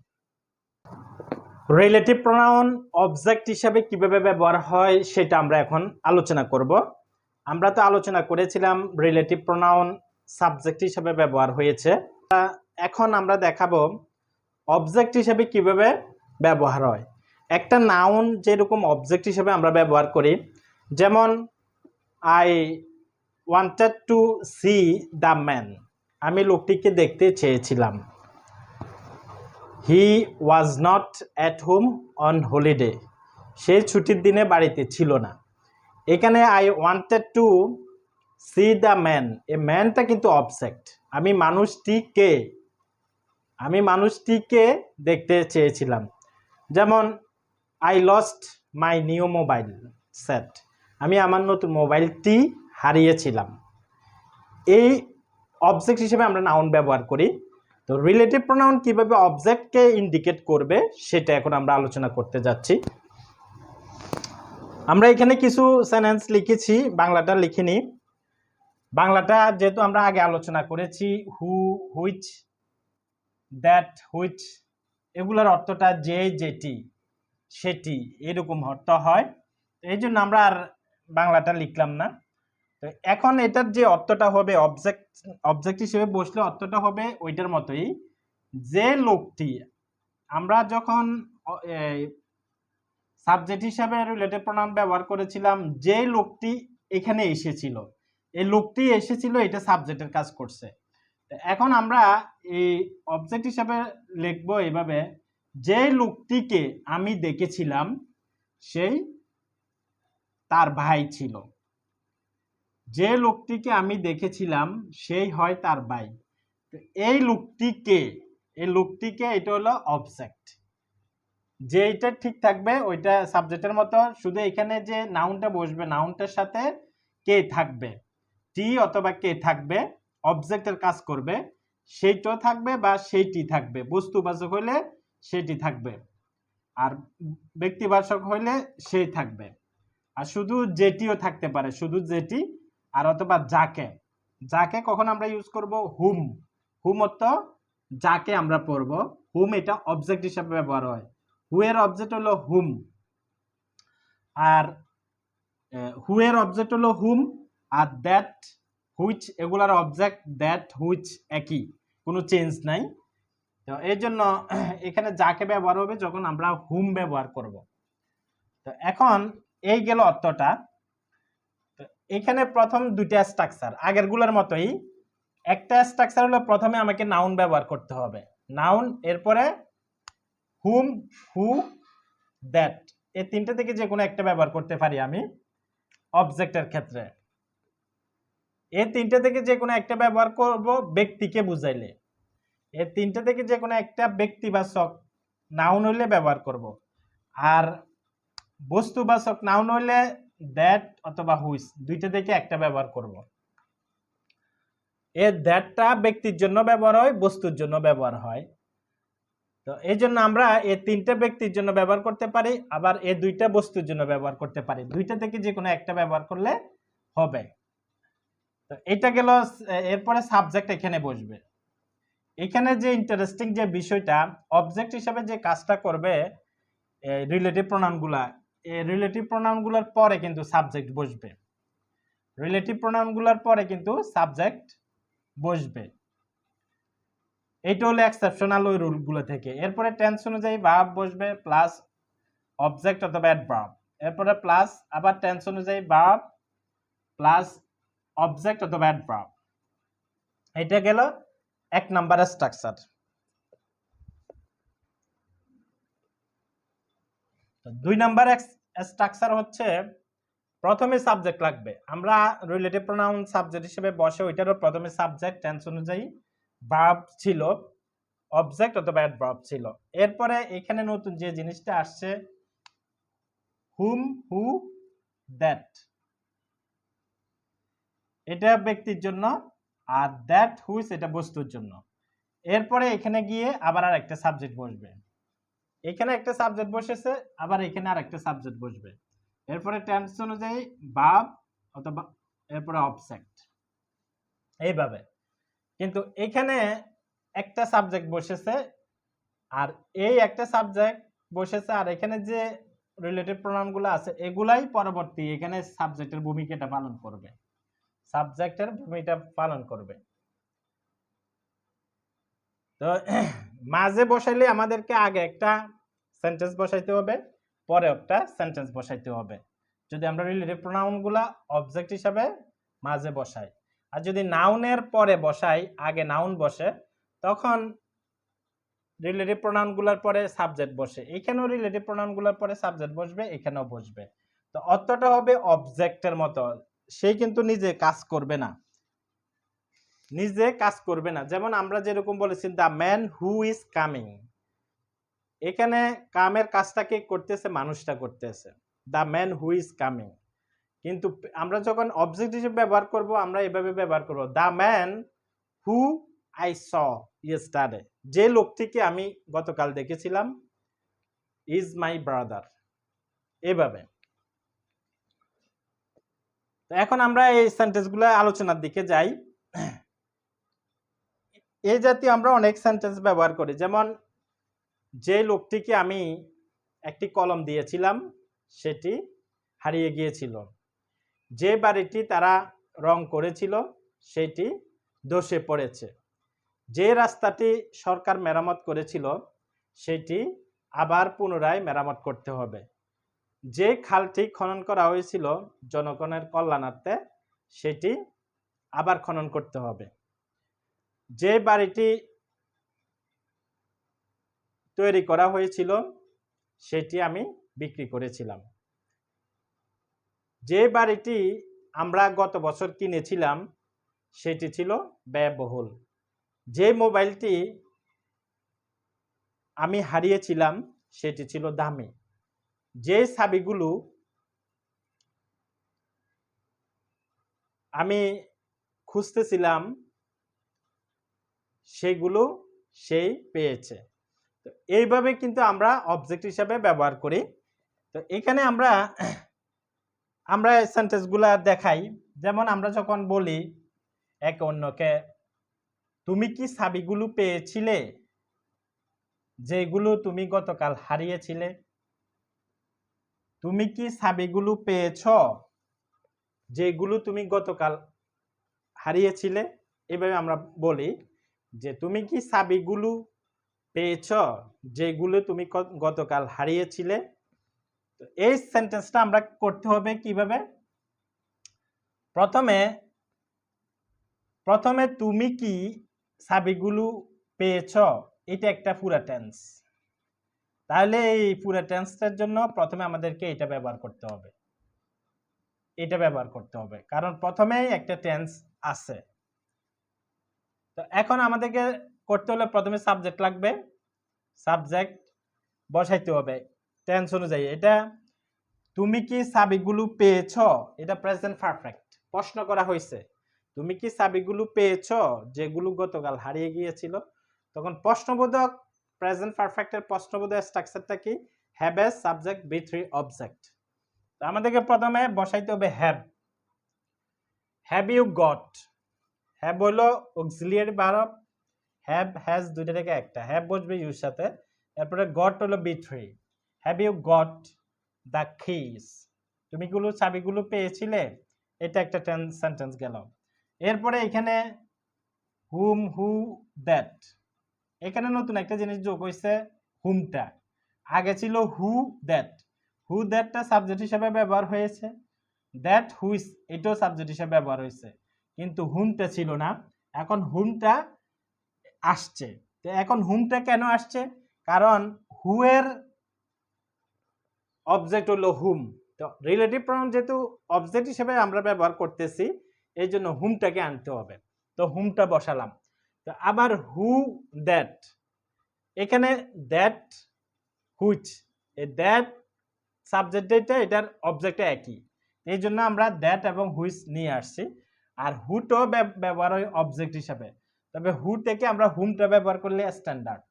রিলেটিভ প্রোনাউন অবজেক্ট হিসেবে কিভাবে ব্যবহার হয় সেটা আমরা এখন আলোচনা করব। আমরা তো আলোচনা করেছিলাম রিলেটিভ প্রোনাউন সাবজেক্ট হিসেবে ব্যবহার হয়েছে, এখন আমরা দেখাবো অবজেক্ট হিসেবে কিভাবে ব্যবহার হয়। একটা নাউন যেরকম অবজেক্ট হিসেবে আমরা ব্যবহার করি, যেমন I wanted to see the man, আমি লোকটিকে দেখতে চেয়েছিলাম। He was not at home on holiday, সে ছুটির দিনে বাড়িতে ছিল না। এখানে I wanted to see the man, এ ম্যানটা কিন্তু অবজেক্ট, আমি মানুষটিকে দেখতে চেয়েছিলাম। যেমন I lost my new mobile set, আমি আমার নতুন মোবাইলটি হারিয়েছিলাম। এই অবজেক্ট হিসেবে আমরা নাউন ব্যবহার করি। তো রিলেটিভ প্রোনাউন কিভাবে অবজেক্টকে ইন্ডিকেট করবে সেটা এখন আমরা আলোচনা করতে যাচ্ছি। আমরা এখানে কিছু সেন্টেন্স লিখেছি, বাংলাটা লিখিনি। বাংলাটা যেহেতু আমরা আগে আলোচনা করেছি, হু, হুইচ, দ্যাট, হুইচ, এগুলোর অর্থটা যে, যেটি, সেটি, এরকম অর্থ হয়। এই জন্য আমরা আর বাংলাটা লিখলাম না। তো এখন এটার যে অর্থটা হবে অবজেক্ট হিসেবে বসলে অর্থটা হবে ওইটার মতোই, যে লোকটি, আমরা যখন সাবজেক্ট হিসাবে রিলেটিভ প্রোনাউন ব্যবহার করেছিলাম, যে লোকটি এখানে এসেছিল, এই লোকটি এসেছিল, এটা সাবজেক্টের কাজ করছে। এখন আমরা এই অবজেক্ট হিসাবে লিখবো এভাবে, যে লোকটিকে আমি দেখেছিলাম সেই তার ভাই ছিল। যে লোকটিকে আমি দেখেছিলাম সেই হয় তার ভাই। এই লোকটিকে এটা হলো অবজেক্ট। যেটা ঠিক থাকবে ওইটা সাবজেক্টের মতো, শুধু এখানে যে নাউনটা বসবে, নাউনটার সাথে কে থাকবে, টি অথবা কে থাকবে, অবজেক্টের কাজ করবে, সেইটাও থাকবে বা সেইটি থাকবে। বস্তুবাচক হইলে সেটি থাকবে, আর ব্যক্তিবাচক হইলে সেই থাকবে। আর শুধু যেটিও থাকতে পারে, শুধু যেটি, আর অথবা যাকে কখন আমরা ইউজ করব, হুম অর্থ যাকে আমরা পড়বো, হুম এটা অবজেক্ট হিসাবে ব্যবহার হয়। হু এর অবজেক্ট হলো হুম, আর হু এর অবজেক্ট হলো হুম, আর দ্যাট, হুইচ, এগুলার অবজেক্ট দ্যাট, হুইচ একই, কোনো চেঞ্জ নাই। তো এই জন্য এখানে যাকে ব্যবহার হবে যখন আমরা হুম ব্যবহার করব। তো এখন এই গেল অর্থটা। এখানে প্রথম দুইটা স্ট্রাকচার আগেরগুলোর মতোই। একটা স্ট্রাকচার হলো প্রথমে আমাকে নাউন ব্যবহার করতে হবে, নাউন, এরপরে হুম, হু, দ্যাট, এই তিনটে থেকে যে কোনো একটা ব্যবহার করতে পারি আমি অবজেক্টের ক্ষেত্রে। এই তিনটে থেকে যে কোনো একটা ব্যবহার করব ব্যক্তিকে বুঝাইলে। এই তিনটে থেকে যে কোনো একটা ব্যক্তিবাচক নাউন হইলে ব্যবহার করব, আর বস্তুবাচক নাউন হইলে দ্যাট অথবা হুইচ, দুইটা থেকে একটা ব্যবহার করব। এই দ্যাটটা ব্যক্তির জন্য ব্যবহার হয়, বস্তুর জন্য ব্যবহার হয়। তো এই জন্য আমরা এই তিনটা ব্যক্তির জন্য ব্যবহার করতে পারি, আবার এই দুইটা বস্তুর জন্য ব্যবহার করতে পারি। দুইটা থেকে যে কোনো একটা ব্যবহার করলে হবে। তো এটা গেল। এরপরে সাবজেক্ট এখানে বসবে। এখানে যে ইন্টারেস্টিং যে বিষয়টা, অবজেক্ট হিসাবে যে কাজটা করবে রিলেটিভ প্রোনাউনগুলা, এই রিলেটিভ প্রোনাউনগুলোর পরে কিন্তু সাবজেক্ট বসবে। রিলেটিভ প্রোনাউনগুলোর পরে কিন্তু সাবজেক্ট বসবে। এইটা হলো এক্সেপশনাল ওই রুলগুলো থেকে। এরপরে টেন্স অনুযায়ী ভার্ব বসবে প্লাস অবজেক্ট অথবা অ্যাডভার্ব, এরপরে প্লাস আবার টেন্স অনুযায়ী ভার্ব প্লাস অবজেক্ট অথবা অ্যাডভার্ব। এটা গেল এক নাম্বারের স্ট্রাকচার। দুই নাম্বার স্ট্রাকচার হচ্ছে প্রথমে সাবজেক্ট লাগবে। আমরা রিলেটিভ প্রোনাউন সাবজেক্ট হিসেবে বসে ওইটারও প্রথমে সাবজেক্ট টেন্স অনুযায়ী ভার্ব ছিল, অবজেক্ট অথবা অ্যাডভার্ব ছিল। এরপরে এখানে নতুন যে জিনিসটা আসছে হুম, হু, দ্যাট, এটা ব্যক্তির জন্য, আর দ্যাট, হুইচ এটা বস্তুর জন্য। এরপরে এখানে গিয়ে আবার আর একটা সাবজেক্ট বসবে। এখানে একটা সাবজেক্ট বসেছে, আবার এখানে আর একটা সাবজেক্ট বসবে। এরপরে টেন্স অনুযায়ী ভার্ব অথবা এরপরে অবজেক্ট, এইভাবে। কিন্তু এখানে একটা সাবজেক্ট বসেছে, আর এই একটা সাবজেক্ট বসেছে, আর এখানে যে রিলেটিভ প্রোনাউনগুলো আছে এগুলাই পরবর্তী এখানে সাবজেক্টের ভূমিকাটা পালন করবে, সাবজেক্টের ভূমিকা পালন করবে। তো মাঝে বসাইলে আমাদেরকে আগে একটা সেন্টেন্স বসাইতে হবে, পরে একটা সেন্টেন্স বসাইতে হবে, যদি আমরা রিলেটিভ প্রোনাউনগুলা অবজেক্ট হিসাবে মাঝে বসাই। আর যদি নাউনের পরে বসাই, আগে নাউন বসে, তখন রিলেটিভ প্রোনাউনগুলোর পরে সাবজেক্ট বসে। এখানেও রিলেটিভ প্রোনাউনগুলোর পরে সাবজেক্ট বসবে, এখানেও বসবে। তো অর্থটা হবে অবজেক্টের মতো, সে কিন্তু নিজে কাজ করবে না, নিজে কাজ করবে না। যেমন আমরা যেরকম বলেছি the man who is coming, এখানে কামের কাজটা কে করতেছে? মানুষটা করতেছে, the man who is coming. কিন্তু আমরা যখন অবজেক্ট হিসেবে ব্যবহার করব, আমরা এভাবে ব্যবহার করব the man who I saw yesterday, যে লোকটিকে আমি গতকাল দেখেছিলাম, ইজ মাই ব্রাদার, এভাবে। এখন আমরা এই সেন্টেন্সগুলো আলোচনার দিকে যাই। এই জাতীয় আমরা অনেক সেন্টেন্স ব্যবহার করি, যেমন যে লোকটিকে আমি একটি কলম দিয়েছিলাম সেটি হারিয়ে গিয়েছিল, যে বাড়িটি তারা রং করেছিল সেটি ধসে পড়েছে, যে রাস্তাটি সরকার মেরামত করেছিল সেটি আবার পুনরায় মেরামত করতে হবে, যে খালটি খনন করা হয়েছিল জনগণের কল্যাণার্থে সেটি আবার খনন করতে হবে, যে বাড়িটি তৈরি করা হয়েছিল সেটি আমি বিক্রি করেছিলাম, যে বাড়িটি আমরা গত বছর কিনেছিলাম সেটি ছিল ব্যয়বহুল, যে মোবাইলটি আমি হারিয়েছিলাম সেটি ছিল দামি, যে চাবিগুলো আমি খুঁজতেছিলাম সেগুলো সেই পেয়েছে। তো এইভাবে কিন্তু আমরা অবজেক্ট হিসাবে ব্যবহার করি। তো এখানে আমরা সেন্টেন্সগুলা দেখাই। যেমন আমরা যখন বলি একে অন্যকে, তুমি কি চাবিগুলো পেয়েছিলে যেগুলো তুমি গতকাল হারিয়েছিলে? তুমি কি চাবিগুলো পেয়েছ যেগুলো তুমি গতকাল হারিয়েছিলে? এভাবে আমরা বলি যে তুমি কি চাবিগুলো পেয়েছো যেগুলো তুমি গতকাল হারিয়েছিলে। তো এই সেন্টেন্সটা আমরা করতে হবে কিভাবে? প্রথমে তুমি কি চাবিগুলো পেয়েছো, এটা একটা পুরা টেন্স। তাহলে এই পুরা টেন্সটার জন্য প্রথমে আমাদেরকে এটা ব্যবহার করতে হবে, কারণ প্রথমেই একটা টেন্স আছে। তো এখন আমাদেরকে করতে হলে প্রথমে সাবজেক্ট লাগবে, সাবজেক্ট বসাইতে হবে টেন্স অনুযায়ী। এটা তুমি কি চাবিগুলো পেয়েছো, এটা প্রেজেন্ট পারফেক্ট, প্রশ্ন করা হয়েছে তুমি কি চাবিগুলো পেয়েছো যেগুলো গতকাল হারিয়ে গিয়েছিল। তখন প্রশ্নবোধক প্রেজেন্ট পারফেক্টের প্রশ্নবোধক স্ট্রাকচারটা কি? Have a subject B three object. তো আমাদেরকে প্রথমে বসাইতে হবে হ্যাভ ইউ গট। হ্যাভ হলো অক্সিলিয়ারি ভার্ব, হ্যাভ হ্যাজ দুইটা থেকে একটা, হ্যাভ বসবে ইউর সাথে, এরপরে গট হলো B three. Have you got the keys, তুমি গুলো চাবিগুলো পেয়েছিলে, এটা একটা সেন্টেন্স গেল। এরপরে এখানে হুম, হু, দ্যাট, এখানে নতুন একটা জিনিস যোগ হয়েছে, হুমটা। আগে ছিল হু দ্যাটটা সাবজেক্ট হিসেবে ব্যবহার হয়েছে, দ্যাট হুইচ এটাও সাবজেক্ট হিসেবে ব্যবহার হয়েছে, কিন্তু হুমটা ছিল না। এখন হুমটা আসছে। তো এখন হুমটা কেন আসছে? কারণ হু এর অবজেক্ট হলো হুম। তো রিলেটিভ প্রনাউন যেহেতু অবজেক্ট হিসেবে আমরা ব্যবহার করতেছি, এই জন্য হুমটাকে আনতে হবে। তো হুমটা বসালাম। তো আবার হু দ্যাট, এখানে দ্যাট হুইচ, এই দ্যাট সাবজেক্ট যেটা, এটার অবজেক্টটা একই, এই জন্য আমরা দ্যাট এবং হুইচ নিয়ে আসছি। আর হুটো ব্যবহার হয় অবজেক্ট হিসাবে, তবে হু থেকে আমরা হুমটা ব্যবহার করলে স্ট্যান্ডার্ড।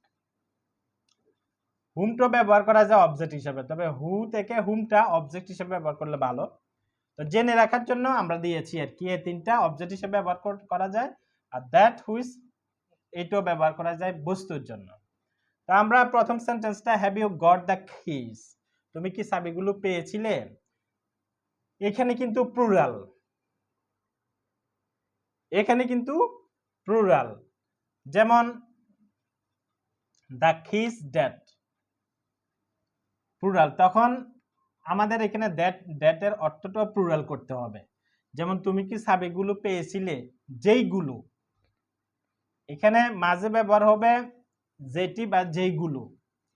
হুমটা ব্যবহার করা যায় অবজেক্ট হিসাবে, তবে হু থেকে হুমটা অবজেক্ট হিসাবে ব্যবহার করলে ভালো। তো জেনে রাখার জন্য আমরা দিয়েছি আর কি, এই তিনটা অবজেক্ট হিসাবে ব্যবহার করা যায়, আর দ্যাট হুইচ এটাও ব্যবহার করা যায় বস্তুর জন্য। তা আমরা প্রথম সেন্টেন্সটা have you got the keys, তুমি কি চাবিগুলো পেয়েছিলে, এখানে কিন্তু প্লুরাল, যেমন দ্য কিস দ্যাট প্লুরাল, তখন আমাদের এখানে দ্যাট এর অর্থটা প্লুরাল করতে হবে। যেমন তুমি কি চাবিগুলো পেয়েছিলে যেইগুলো, এখানে মাঝে ব্যবহার হবে যেটি বা যেইগুলো।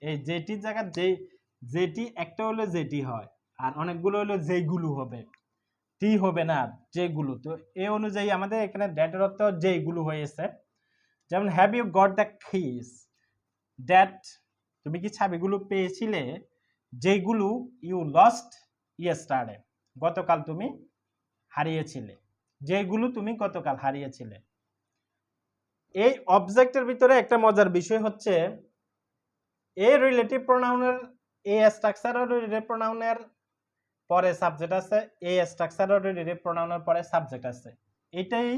এই যেটির জায়গায় যেটি একটা হলো যেটি হয়, আর অনেকগুলো হলো যেইগুলো হবে, টি হবে না, যেগুলো। তো এই অনুযায়ী আমাদের এখানে দ্যাটের অর্থ যেইগুলো হয়েছে। যেমন have you got the keys that, তুমি কি চাবিগুলো পেয়েছিলে যেগুলো ইউ লস্ট ইয়েস্টারডে, গতকাল তুমি হারিয়েছিলে, যেগুলো তুমি গতকাল হারিয়েছিলে। এই অবজেক্টের ভিতরে একটা মজার বিষয় হচ্ছে, এই রিলেটিভ প্রোনাউনের এই স্ট্রাকচারের রিলেটিভ প্রোনাউনের পরে সাবজেক্ট আছে, এই স্ট্রাকচারের রিলেটিভ প্রোনাউনের পরে সাবজেক্ট আছে। এটাই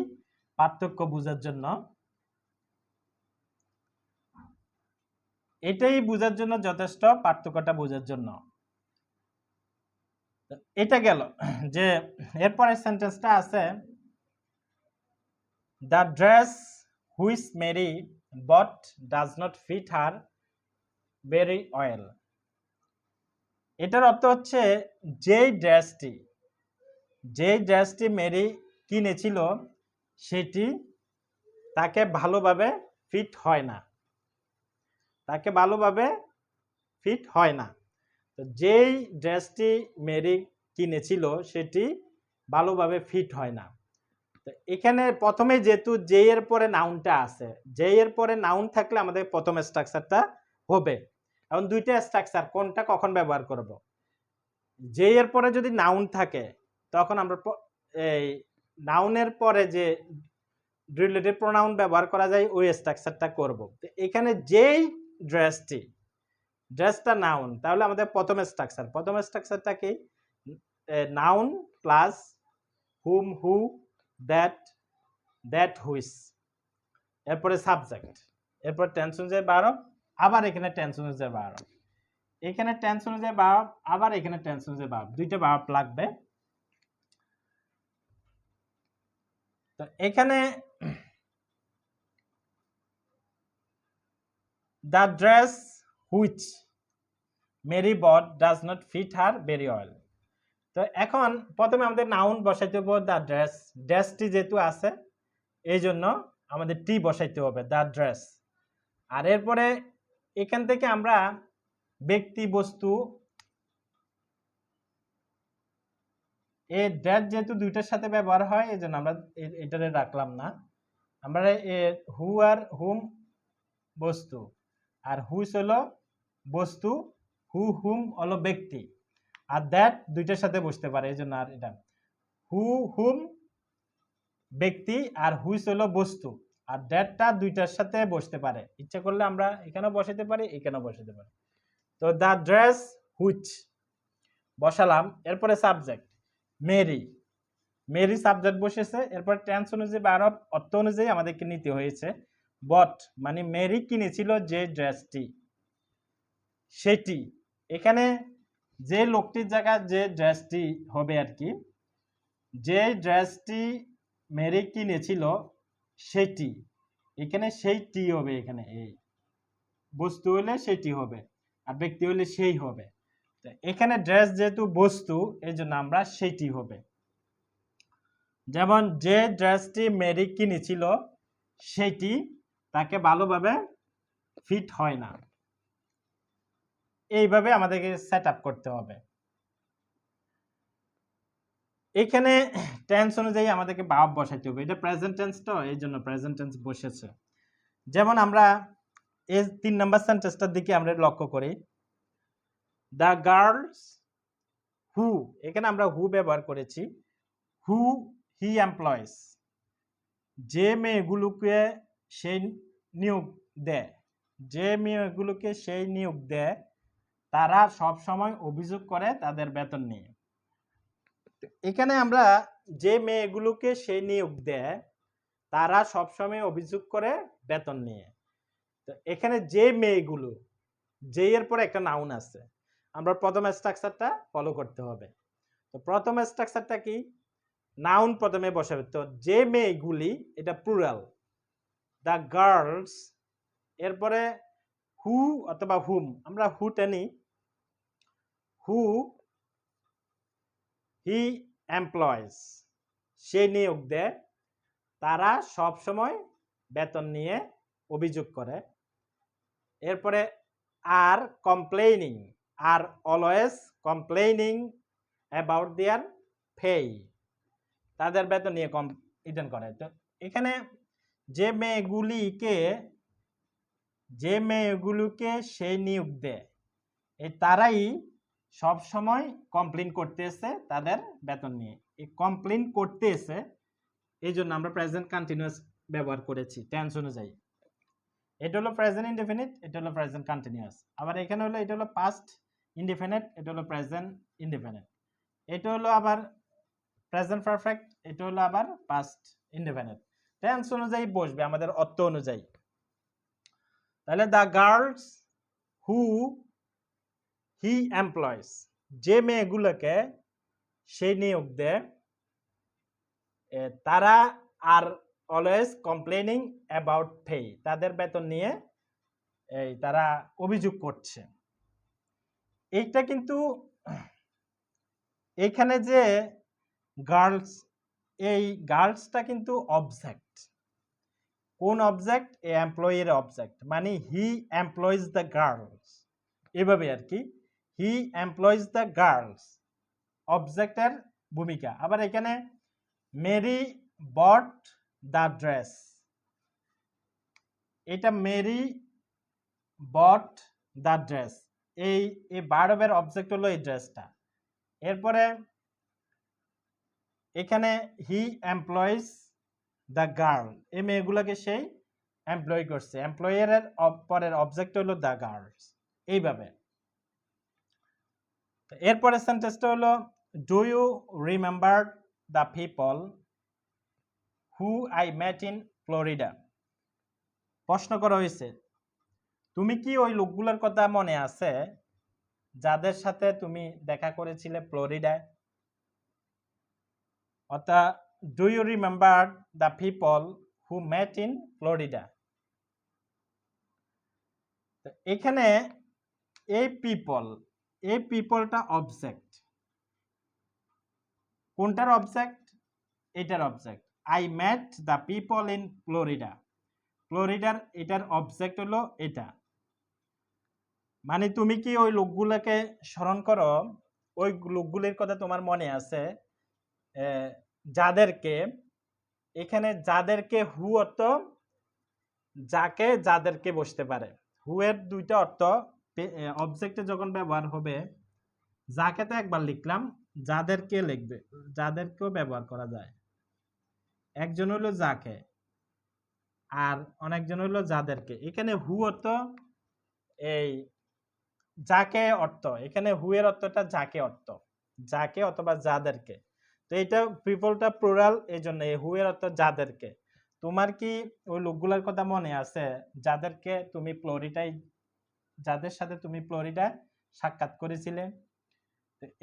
পার্থক্য বোঝার জন্য, যথেষ্ট পার্থক্যটা বোঝার জন্য। এটা গেল যে এরপরে সেন্টেন্সটা আছে, the dress which Mary bought does not fit her very well. এটার অর্থ হচ্ছে যেই ড্রেসটি মেরি কিনেছিল সেটি তাকে ভালোভাবে ফিট হয় না, তো যেই ড্রেসটি মেরি কিনেছিল সেটি ভালোভাবে ফিট হয় না। তো এখানে প্রথমে যেহেতু যে এর পরে নাউনটা আছে, যে এর পরে নাউন থাকলে আমাদের প্রথম স্ট্রাকচারটা হবে। এখন দুইটা স্ট্রাকচার, কোনটা কখন ব্যবহার করব? যে এর পরে যদি নাউন থাকে তখন আমরা এই নাউনের পরে যে রিলেটিভ প্রোনাউন ব্যবহার করা যায় ওই স্ট্রাকচারটা করব। তো এখানে যেই ড্রেসটা নাউন, তাহলে আমাদের প্রথম স্ট্রাকচারটা কি? Noun plus hmm, who, that which, এরপরে সাবজেক্ট, এরপর টেন্স অনুযায়ী ভার্ব, আবার এখানে টেন্স অনুযায়ী ভার্ব, এখানে টেন্স অনুযায়ী ভার্ব, আবার এখানে টেন্স অনুযায়ী ভার্ব, দুইটা ভার্ব লাগবে। তো এখানে the dress which Mary bought does not fit her very well. তো এখন প্রথমে আমাদের নাউন বসাইতে হবে দ্য ড্রেস, ড্রেসটি যেহেতু আছে এই জন্য আমাদের টি বসাইতে হবে দ্য ড্রেস। আর এরপরে এখান থেকে আমরা ব্যক্তি বস্তু এই ড্রেস যেহেতু দুইটার সাথে ব্যবহার হয় এই জন্য আমরা এটারে রাখলাম না। আমরা হু আর হুম বস্তু, আর হুইচ হলো বস্তু, হু হুম হলো ব্যক্তি, আর দ্যাট দুইটার সাথে বসতে পারে এই জন্য আর এটা হু হুম ব্যক্তি আর হুইচ হলো বস্তু, আর দ্যাটটা দুইটার সাথে বসতে পারে। ইচ্ছা করলে আমরা এখানেও বসাতে পারি এখানেও বসাতে পারি। তো দ্য ড্রেস হুইচ বসালাম। এরপরে সাবজেক্ট মেরি, মেরি সাবজেক্ট বসেছে। এরপর টেন্স অনুযায়ী বা আরব অর্থ অনুযায়ী আমাদেরকে নিতে হয়েছে বট, মানে মেরি কিনেছিল যে ড্রেসটি সেটি। এখানে যে লোকটির জায়গায় যে ড্রেসটি হবে আর কি, যে ড্রেসটি মেরি কিনেছিল সেটি, এখানে সেইটি হবে, এখানে এই বস্তু হলে সেটি হবে আর ব্যক্তি হলে সেই হবে। এখানে ড্রেস যেহেতু বস্তু এই জন্য আমরা সেটি হবে। যেমন যে ড্রেসটি মেরি কিনেছিল সেটি তাকে ভালোভাবে ফিট হয় না। এইভাবে আমাদেরকে সেট আপ করতে হবে। এখানে টেন্স অনুযায়ী আমাদেরকে ভাব বসাইতে হবে। এটা প্রেজেন্ট টেন্স তো এই জন্য প্রেজেন্ট টেন্স বসেছে। যেমন আমরা এই 3 নাম্বার সেন্টেন্সটার দিকে আমরা লক্ষ্য করি। দ্য গার্লস হু, এখানে আমরা হু ব্যবহার করেছি। হু হি এমপ্লয়িজ, যে মেয়েগুলোকে সেই নিয়োগ দেয়, যে মেয়েগুলোকে সেই নিয়োগ দেয় তারা সব সময় অভিযোগ করে তাদের বেতন নিয়ে। এখানে আমরা যে মেয়েগুলোকে সেই নিয়োগ দেয় তারা সবসময় অভিযোগ করে বেতন নিয়ে। তো এখানে যে মেয়েগুলো, যে এর পরে একটা নাউন আছে, আমরা প্রথম স্ট্রাকচারটা ফলো করতে হবে। তো প্রথম স্ট্রাকচারটা কি, নাউন প্রথমে বসাবে। তো যে মেয়েগুলি এটা প্লুরাল, দ্য গার্লস, এরপরে হু অথবা হুম, আমরা হুটা নিই, হু হি এমপ্লয়িজ, সে নিয়োগ দেয়, তারা সব সময় বেতন নিয়ে অভিযোগ করে। এরপরে আর কমপ্লেইনিং, আর always complaining about their pay, তাদের বেতন নিয়ে কমপ্লেইন করে। তো এখানে যে মেয়েগুলোকে সে নিয়োগ দেয় এই তারাই সব সময় কমপ্লেইন করতেছে তাদের বেতন নিয়ে। এই কমপ্লেইন করতেছে এই জন্য আমরা প্রেজেন্ট কন্টিনিউয়াস ব্যবহার করেছি টেন্স অনুযায়ী। এটা হলো প্রেজেন্ট ইনডেফিনিট, এটা হলো প্রেজেন্ট কন্টিনিউয়াস। আবার এখানে হলো এটা হলো পাস্ট ইনডেফিনিট, এটা হলো প্রেজেন্ট ইনডেফিনিট। এটা হলো আবার প্রেজেন্ট পারফেক্ট, এটা হলো আবার পাস্ট ইনডেফিনিট। টেন্স অনুযায়ী বসবে আমাদের অর্থ অনুযায়ী। তাহলে the girls who he employees, যে মেয়েগুলোকে সে নিয়োগ দেয় তারা are always complaining about pay, তাদের বেতন নিয়ে তারা অভিযোগ করছে। এইটা কিন্তু এখানে যে গার্লস, এই গার্লসটা কিন্তু অবজেক্ট। কোন অবজেক্ট? এমপ্লয়ির অবজেক্ট, মানে হি এমপ্লয়িজ দ্য গার্লস, এভাবে আর কি, হি এমপ্লয়িজ দ্য গার্লস অবজেক্টের ভূমিকা। আবার এখানে মেরি বট দ্য ড্রেস, এটা মেরি বট দ্য ড্রেস, এই ভার্বের অবজেক্ট হলো এই ড্রেসটা। এরপরে এখানে হি এমপ্লয়িজ দ্য গার্ল, এই মেয়েগুলোকে সেই এমপ্লয় করছে, এমপ্লয়ের পরের অবজেক্ট হলো দ্য গার্লস, এইভাবে। এরপরে সেন্টেন্সটা হলো do you remember the people who I met in Florida. প্রশ্ন করা হয়েছে তুমি কি ওই লোকগুলোর কথা মনে আছে যাদের সাথে তুমি দেখা করেছিলে ফ্লোরিডায়? অর্থাৎ do you remember the people who met in Florida. এখানে এই পিপলটা অবজেক্ট, কোনটার অবজেক্ট? এটার object. I met the people in Florida, ফ্লোরিডার এটার অবজেক্ট হলো এটা। মানে তুমি কি ওই লোকগুলোকে স্মরণ করো? ওই লোকগুলির কথা তোমার মনে আছে যাদেরকে, এখানে যাদেরকে হু অর্থ যাকে, যাদেরকে বসতে পারে। হু এর দুইটা অর্থ অবজেক্টে যখন ব্যবহার হবে, যাকে তো একবার লিখলাম, যাদেরকে লিখবে, যাদেরকেও ব্যবহার করা যায়। একজন হলো যাকে আর অনেকজন হলো যাদেরকে। এখানে হু অর্থ এই যাকে অর্থ, এখানে হু এর অর্থটা যাকে অর্থ, যাকে অথবা যাদেরকে। তো এটা পিপলটা প্লুরাল, এই জন্য এই হু এর অর্থ যাদেরকে। তোমার কি ওই লোকগুলোর কথা মনে আছে যাদেরকে তুমি ফ্লোরিডায়, যাদের সাথে তুমি ফ্লোরিডায় সাক্ষাৎ করেছিলে?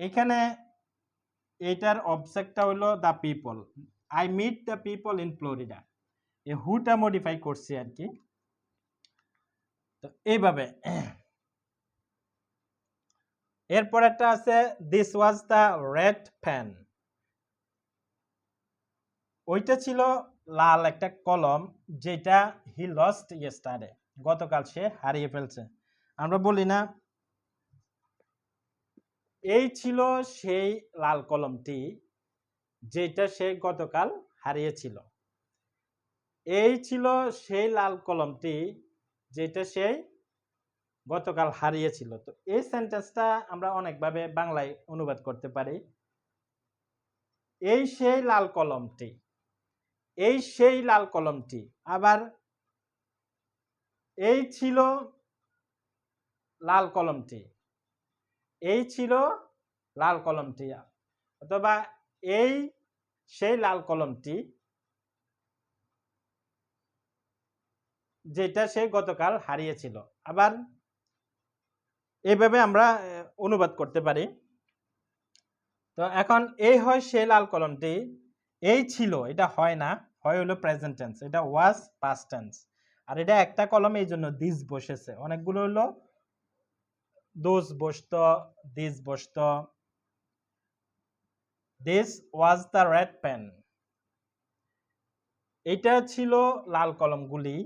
এখানে এটার অবজেক্টটা হলো the people, I meet the people in Florida. এই হুটা মডিফাই করছি আর কি। তো এইভাবে। এরপর একটা আছে this was the red pen, ওইটা ছিল লাল একটা কলম, যেটা হি লস্ট ইয়েস্টারডে, গতকাল সে হারিয়ে ফেলছে। আমরা বলি না এই ছিল সেই লাল কলমটি যেটা সে গতকাল হারিয়েছিল। এই ছিল সেই লাল কলমটি যেটা সে গতকাল হারিয়েছিল। তো এই সেন্টেন্সটা আমরা অনেকভাবে বাংলায় অনুবাদ করতে পারি। এই সেই লাল কলমটি, এই সেই লাল কলমটি, আবার এই ছিল লাল কলমটি, এই ছিল লাল কলমটি, অথবা এই সেই লাল কলমটি যেটা সে গতকাল হারিয়েছিল। আবার এইভাবে আমরা অনুবাদ করতে পারি। তো এখন এই হয় সেই লাল কলমটি, এই ছিল এটা হয় না, হয় হলো প্রেজেন্ট টেন্স, এটা ওয়াজ পাস্ট টেন্স। আর এটা একটা কলম, এই জন্য দিস বসেছে। অনেকগুলো হলো দোজ বসতো, দিস বসতো। This was the red pen, এটা ছিল লাল কলমগুলি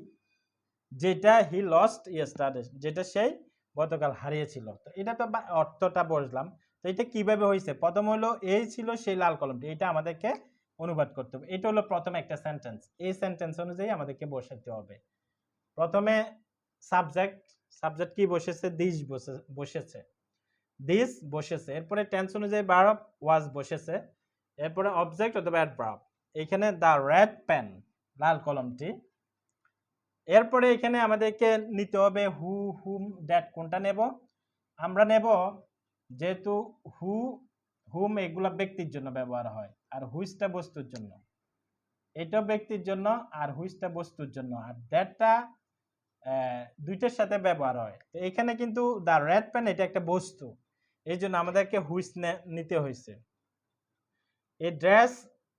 যেটা হি লস্ট ইয়েস্টারডে, যেটা সেই গতকাল হারিয়েছিল। তো এটা তো অর্থটা বসলাম। তো এটা কিভাবে হয়েছে? প্রথম হলো এই ছিল সেই লাল কলমটি, এটা আমাদেরকে অনুবাদ করতে হবে। এটা হলো প্রথম একটা সেন্টেন্স, এই সেন্টেন্স অনুযায়ী আমাদেরকে বসাতে হবে। প্রথমে সাবজেক্ট, সাবজেক্ট কি বসেছে? দিস বসেছে, দিস বসেছে। এরপরে টেন্স অনুযায়ী ভার্ব ওয়াজ বসেছে। এরপরে অবজেক্ট অথবা অ্যাডভার্ব। এখানে দ্য রেড পেন, লাল কলমটি। এরপরে এখানে আমাদেরকে নিতে হবে হু, হুম, দ্যাট। কোনটা নেব? আমরা নেব, যেহেতু হু, হুম এগুলা ব্যক্তির জন্য ব্যবহার হয়, আর হুইচটা বস্তুর জন্য। এটা ব্যক্তির জন্য আর হুইচটা বস্তুর জন্য, আর দ্যাটটা দুইটার সাথে ব্যবহার হয়। তো এখানে কিন্তু দ্য রেড পেন এটা একটা বস্তু, এই জন্য আমাদেরকে হুইচ নিতে হয়েছে। এই ড্রেস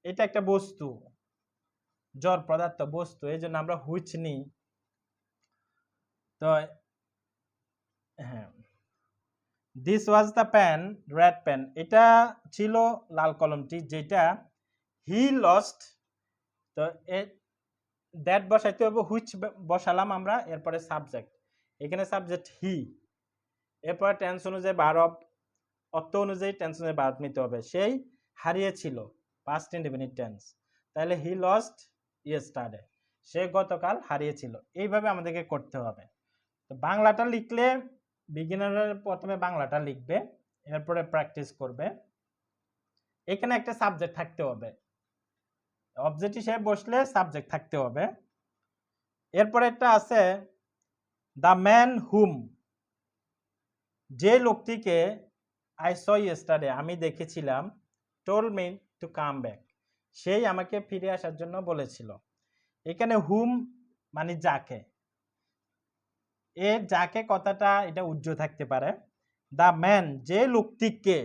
এটা একটা বস্তু, জড় পদার্থ, বস্তু, এই জন্য আমরা হুইচ নিই। তো হ্যাঁ, this was the pen, red pen, এটা ছিল লাল কলমটি যেটা হি লস্ট। তো দ্যাট বসাইতে হবে, হুইচ বসালাম আমরা। এরপরে সাবজেক্ট, এখানে সাবজেক্ট হি। এরপরে টেন্স অনুযায়ী ভার্ব, অর্থ অনুযায়ী টেন্স অনুযায়ী ভার্ব নিতে হবে। সেই হারিয়েছিল, পাস্ট ইনডেফিনিট টেন্স। তাহলে হি লস্ট ইয়েস্টারডে, সে গতকাল হারিয়েছিল। এইভাবে আমাদেরকে করতে হবে। তো বাংলাটা লিখলে বিগিনারের প্রথমে বাংলাটা লিখবে, এরপরে প্র্যাকটিস করবে। এখানে একটা সাবজেক্ট থাকতে হবে, অবজেক্ট হিসেবে বসলে সাবজেক্ট থাকতে হবে। এরপরে একটা আছে দ্য ম্যান হুম, যে লোকটিকে আই স ইয়েস্টারডে, আমি দেখেছিলাম, told me to come back, সেই আমাকে ফিরে আসার জন্য বলেছিল। এখানে হুম মানে যাকে, এর যাকে কথাটা এটা উজ্জ্ব থাকতে পারে। দ্য ম্যান, যে লোকটিকে,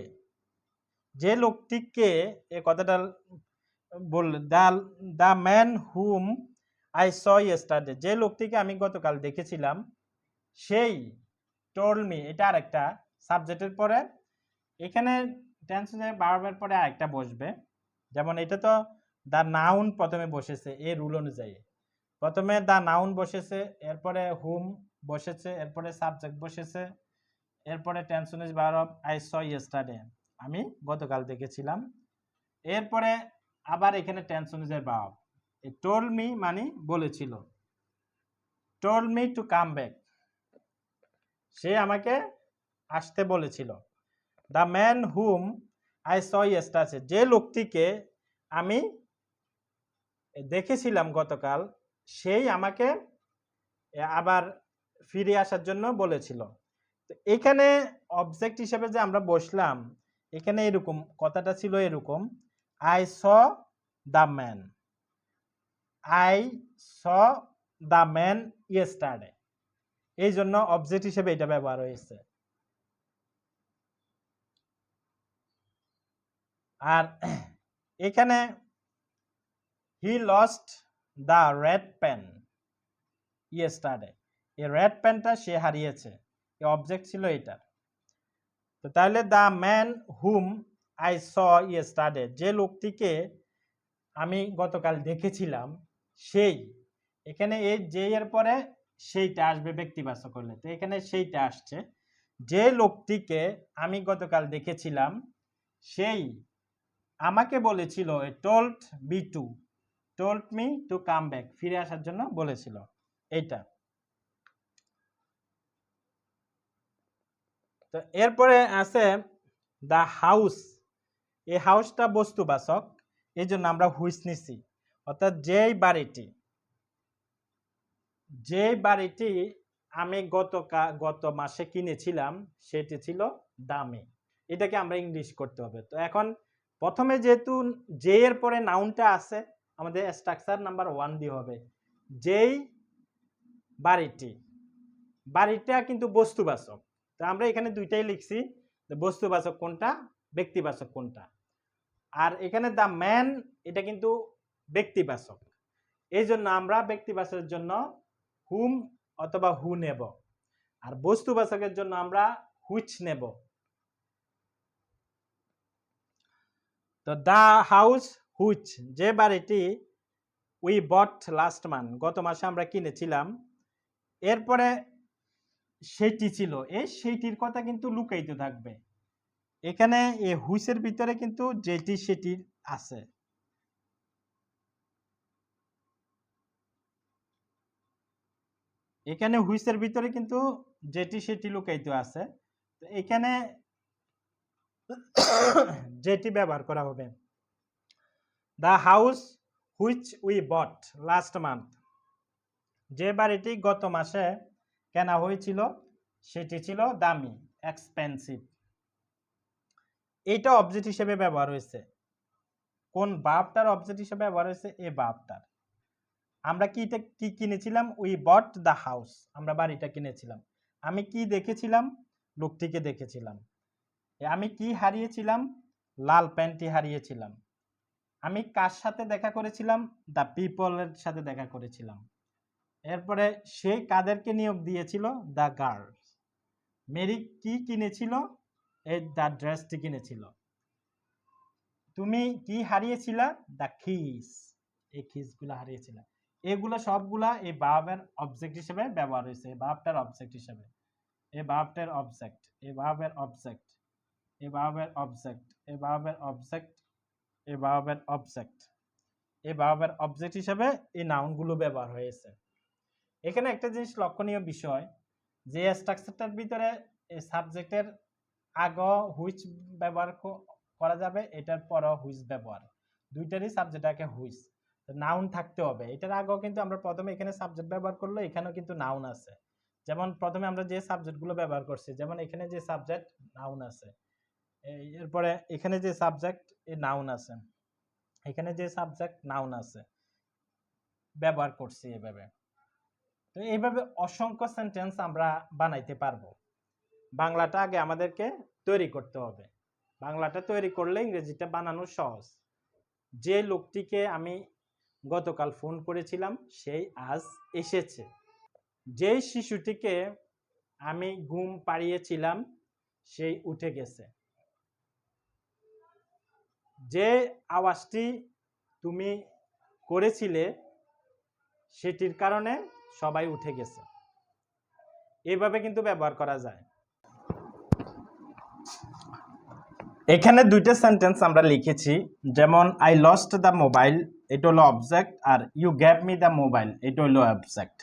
যে লোকটিকে, এ কথাটা বললে the man whom I saw yesterday, যে লোকটিকে আমি গতকাল দেখেছিলাম, সেই told me, এটা আরেকটা সাবজেক্টের পরে এখানে টেন্স অনুযায়ী ভার্বের পরে আরেকটা বসবে। যেমন এটা তো দা নাউন প্রথমে বসেছে এই রুল অনুযায়ী। প্রথমে দা নাউন বসেছে, এরপরে হুম বসেছে, এরপরে সাবজেক্ট বসেছে, এরপরে টেন্স অনুযায়ী ভার্ব আই স ইয়েস্টারডে, আমি গতকাল দেখেছিলাম। এরপরে আবার এখানে টেন্স অনুযায়ী ভার্ব, এই টোল্ড মি মানে বলেছিল, told me to come back, সে আমাকে আসতে বলেছিল। The man whom I saw yesterday, যে লোকটিকে আমি দেখেছিলাম গতকাল, সেই আমাকে আবার ফিরে আসার জন্য বলেছিল। তো এখানে অবজেক্ট হিসেবে যে আমরা বসলাম, এখানে এরকম কথাটা ছিল এরকম, I saw the man, I saw the man yesterday, এই জন্য অবজেক্ট হিসেবে এটা ব্যবহার হয়েছে। আর এখানে he lost the red pen yesterday, এই রেড পেনটা সে হারিয়েছে, এই অবজেক্ট ছিল এটা। তো তাহলে the man whom I saw yesterday, যে লোকটিকে আমি গতকাল দেখেছিলাম, সেই, এখানে এই যে এর পরে সেইটা আসবে ব্যক্তিবাচক হলে, তো এখানে সেইটা আসছে, যে লোকটিকে আমি গতকাল দেখেছিলাম সেই আমাকে বলেছিল, told me to, told me to come back, ফিরে আসার জন্য বলেছিল, এইটা। তো এরপরে আছে দ্য হাউস, এই হাউসটা বস্তুবাচক, এই জন্য আমরা হুইচ নিছি, অর্থাৎ যে বাড়িটি আমি গত মাসে কিনেছিলাম সেটি ছিল দামি, এটাকে আমরা ইংলিশ করতে হবে। তো এখন প্রথমে যেহেতু যে এর পরে নাউনটা আছে, আমাদের স্ট্রাকচার নাম্বার 1 দিয়ে হবে, যেই বাড়িটা কিন্তু বস্তুবাচক, তো আমরা এখানে দুইটাই লিখছি, বস্তুবাচক কোনটা ব্যক্তিবাচক কোনটা। আর এখানে দ্য ম্যান এটা কিন্তু ব্যক্তিবাচক, এই জন্য আমরা ব্যক্তিবাচকের জন্য হুম অথবা হু নেব, আর বস্তুবাচকের জন্য আমরা হুইচ নেব। তো দ্য হাউস হুইচ, যে বাড়িটি উই বট লাস্ট মান্থ, গত মাসে আমরা কিনেছিলাম, এরপরে সেটি ছিল, এই সেইটির কথা কিন্তু লুকায়িত থাকবে, এখানে এই হুইচের ভিতরে কিন্তু যেটি সেটি আছে, এখানে হুইচের ভিতরে কিন্তু যেটি সেটি লুকায়িত আছে, তো এখানে যেটি ব্যবহার করা হবে। The house which we bot last month, যে বাড়িটি গত মাসে কেনা হয়েছিল সেটি ছিল দামি, এক্সপেন্সিভ, এইটা অবজেক্ট হিসেবে ব্যবহার হয়েছে। কোন ভার্বটার অবজেক্ট হিসেবে ব্যবহার হয়েছে? এই ভার্বটার। আমরা কি কিনেছিলাম? উই বট দ্য হাউস, আমরা বাড়িটা কিনেছিলাম। আমি কি দেখেছিলাম? লোকটিকে দেখেছিলাম। আমি কি হারিয়েছিলাম? লাল প্যান্টটি হারিয়েছিলাম। আমি কার সাথে দেখা করেছিলাম? দ্য পিপলের সাথে দেখা করেছিলাম। এরপরে সে কাদেরকে নিয়োগ দিয়েছিল? The girls. মেরি কি কিনেছিল? এই দ্য ড্রেসটি কিনেছিল। তুমি কি হারিয়েছিলা? দ্য কিস, এই কিসগুলো হারিয়েছিল। এগুলো সবগুলা এই ভার্বের অবজেক্ট হিসেবে ব্যবহার হয়েছে, এই ভার্বটার অবজেক্ট হিসেবে, এই ভার্বটার অবজেক্ট, এই ভার্বের অবজেক্ট, এই ভার্বের অবজেক্ট, এই ভার্বের অবজেক্ট, এই ভার্বের অবজেক্ট, এই ভার্বের অবজেক্ট হিসেবে এই নাউনগুলো ব্যবহার হয়েছে। এখানে একটা জিনিস লক্ষণীয় বিষয়, যে স্ট্রাকচারটার ভিতরে এই সাবজেক্টের আগে হুইচ ব্যবহার করা যাবে, এটার পরও হুইচ ব্যবহার, দুইটারই সাবজেক্ট আগে হুইচ, নাউন থাকতে হবে। এটার আগেও কিন্তু আমরা প্রথমে এখানে সাবজেক্ট ব্যবহার করলে এখানেও কিন্তু নাউন আছে, যেমন প্রথমে আমরা যে সাবজেক্টগুলো ব্যবহার করছি, যেমন এখানে যে সাবজেক্ট নাউন আছে, এরপরে এখানে যে সাবজেক্ট এই নাউন আছে, এখানে যে সাবজেক্ট নাউন আছে, ব্যবহার করছি এভাবে। তো এইভাবে অসংখ্য সেন্টেন্স আমরা বানাইতে পারবো। বাংলাটা আগে আমাদেরকে তৈরি করতে হবে, বাংলাটা তৈরি করলে ইংরেজিটা বানানো সহজ। যে লোকটিকে আমি গতকাল ফোন করেছিলাম সেই আজ এসেছে। যেই শিশুটিকে আমি ঘুম পাড়িয়েছিলাম, সেই উঠে গেছে। যে আওয়াজটি তুমি করেছিলে সেটির কারণে সবাই উঠে গেছে। এইভাবে কিন্তু ব্যবহার করা যায়। এখানে দুইটা সেন্টেন্স আমরা লিখেছি, যেমন আই লস্ট দ্য মোবাইল, এটা হলো অবজেক্ট, আর you gave me the mobile, এটা হলো object.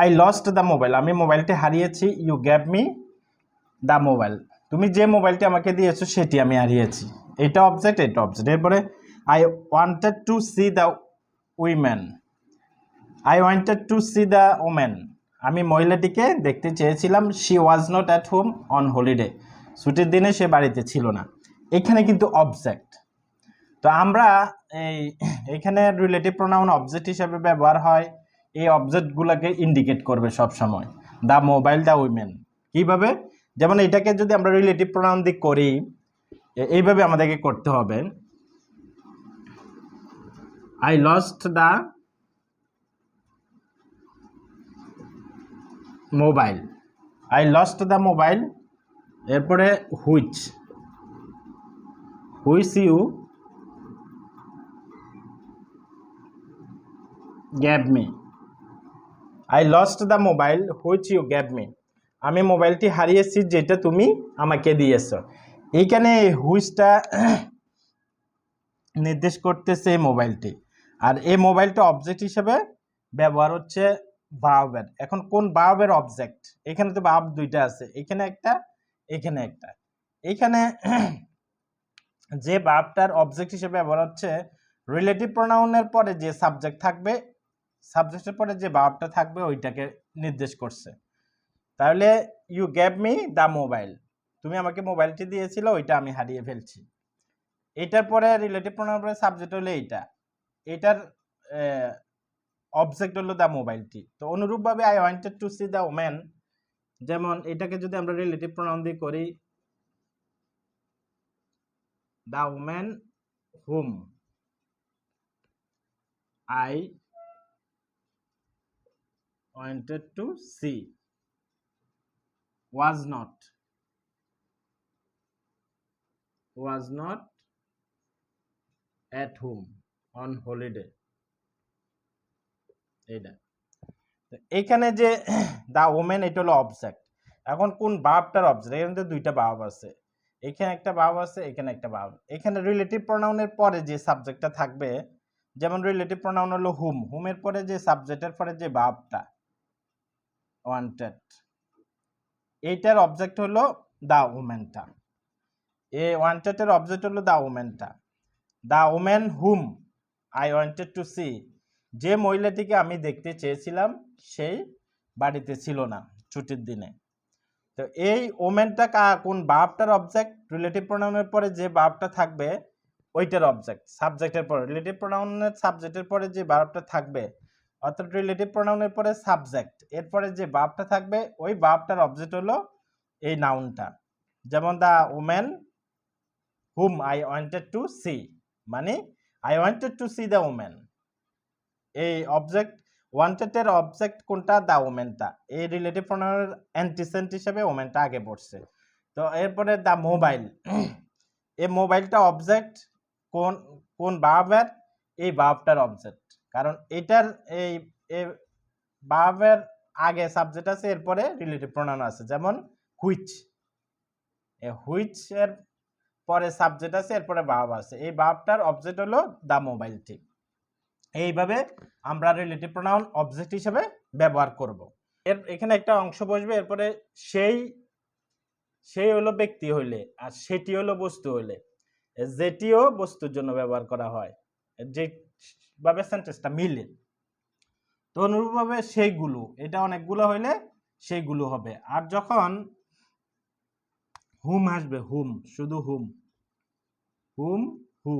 I lost the mobile, আমি মোবাইলটি হারিয়েছি। You gave me the mobile, তুমি যে মোবাইলটি আমাকে দিয়েছো সেটি আমি হারিয়েছি। এটা অবজেক্ট, এটা অবজেক্ট। এরপরে I wanted to see the women, I wanted to see the women, আমি মহিলাটিকে দেখতে চেয়েছিলাম। She was not at home on holiday, ছুটির দিনে সে বাড়িতে ছিল না। এখানে কিন্তু অবজেক্ট। তো আমরা এইখানে রিলেটিভ প্রোনাউন অবজেক্ট হিসেবে ব্যবহার হয়। এই অবজেক্টগুলোকে ইন্ডিকেট করবে সব সময়, দ্য মোবাইল, দ্য উইমেন। কিভাবে? যেমন এটাকে যদি আমরা রিলেটিভ প্রোনাউন দিয়ে করি, এইভাবে আমাদেরকে করতে হবে। I lost the mobile, I lost the mobile, এরপরে which you gave me, I lost the mobile which you gave me, আমি মোবাইলটি হারিয়েছি যেটা তুমি আমাকে দিয়েছো। এইখানে হুইচটা নির্দেশ করতেছে এই মোবাইলটি, আর এই মোবাইলটা অবজেক্ট হিসেবে ব্যবহার হচ্ছে ভার্বের। এখন কোন ভার্বের অবজেক্ট? এখানে তো ভার্ব দুইটা আছে, এখানে একটা, এখানে একটা। এখানে যে ভার্বটার অবজেক্ট হিসেবে ব্যবহার হচ্ছে, রিলেটিভ প্রোনাউনের পরে যে সাবজেক্ট থাকবে, সাবজেক্টের পরে যে ভার্বটা থাকবে ওইটাকে নির্দেশ করছে। তাহলে you gave me the mobile, তুমি আমাকে মোবাইলটি দিয়েছিল, ওইটা আমি হারিয়ে ফেলছি। এটার পরে রিলেটিভ প্রোনাউনের পরে সাবজেক্ট হলো এইটা, এটার অবজেক্ট হলো দ্য মোবাইলটি। তো অনুরূপভাবে I wanted to see the woman, যেমন এটাকে যদি আমরা রিলেটিভ প্রোনাউন দিয়ে করি, the woman whom I wanted to see was not at home on holiday। এইটা এখানে যে দা ওমেন, এটা হলো অবজেক্ট। এখন কোন ভার্বটার অবজেক্ট? এখানে দুইটা ভার্ব আছে, এখানে একটা ভার্ব আছে, এখানে একটা ভার্ব। এখানে রিলেটিভ প্রোনাউনের পরে যে সাবজেক্টটা থাকবে, যেমন রিলেটিভ প্রোনাউন হলো হুম, হুমের পরে যে সাবজেক্টের পরে যে ভার্বটা ওয়ান্টেড, এইটার অবজেক্ট হলো দা ওমেনটা। এই ওয়ান্টেডের অবজেক্ট হলো দা ওমেনটা। The woman whom I wanted to see, যে মহিলাটিকে আমি দেখতে চেয়েছিলাম সেই বাড়িতে ছিল না ছুটির দিনে। তো এই ওমেনটা কোন ভার্বটার অবজেক্ট? রিলেটিভ প্রোনাউনের পরে যে ভার্বটা থাকবে ওইটার অবজেক্ট, সাবজেক্টের পরে। রিলেটিভ প্রোনাউনের সাবজেক্টের পরে যে ভার্বটা থাকবে, অর্থাৎ রিলেটিভ প্রোনাউনের পরে সাবজেক্ট, এরপরে যে ভার্বটা থাকবে ওই ভার্বটার অবজেক্ট হলো এই নাউনটা। যেমন the woman whom I wanted to see, মানে I wanted to see the woman. এই অবজেক্ট ওয়ান্টেডের অবজেক্ট কোনটা? দা ওমেনটা। এই রিলেটিভ প্রোনাউনের অ্যান্টিসেন্ট হিসেবে ওমেনটা আগে পড়ছে। তো এরপরে দা মোবাইল, এই মোবাইলটা অবজেক্ট কোন কোন ভার্বের? এই ভার্বটার অবজেক্ট, কারণ এটার এই ভার্বের আগে সাবজেক্ট আছে, এরপরে রিলেটিভ প্রোনাউন আছে, যেমন হুইচ, হুইচ এর পরে সাবজেক্ট আছে, এরপরে ভার্ব আছে, এই ভার্বটার অবজেক্ট হলো দা মোবাইলটি। এইভাবে আমরা রিলেটিভ প্রোনাউন অবজেক্ট হিসেবে ব্যবহার করব। এখানে একটা অংশ বসবে, এরপরে সেই হলো ব্যক্তি হইলে, আর সেটি হলো বস্তু হইলে, যেটিও বস্তুর জন্য ব্যবহার করা হয়, যেভাবে সেন্টেন্সটা মিলে। তো অনুরূপভাবে সেইগুলো, এটা অনেকগুলো হইলে সেইগুলো হবে। আর যখন হুম আসবে, হুম, শুধু হুম, হুম, হু,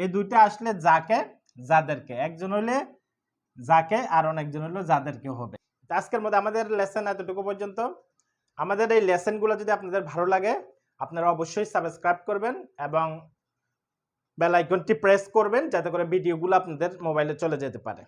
এই দুইটা আসলে যাকে, যাদেরকে, একজন হইলে যাকে আর অনেকজন হলো যাদেরকে হবে। আজকের মধ্যে আমাদের লেসন এতটুকু পর্যন্ত। আমাদের এই লেসনগুলো যদি আপনাদের ভালো লাগে, আপনারা অবশ্যই সাবস্ক্রাইব করবেন এবং বেল আইকনটি প্রেস করবেন, যাতে করে ভিডিওগুলো আপনাদের মোবাইলে চলে যেতে পারে।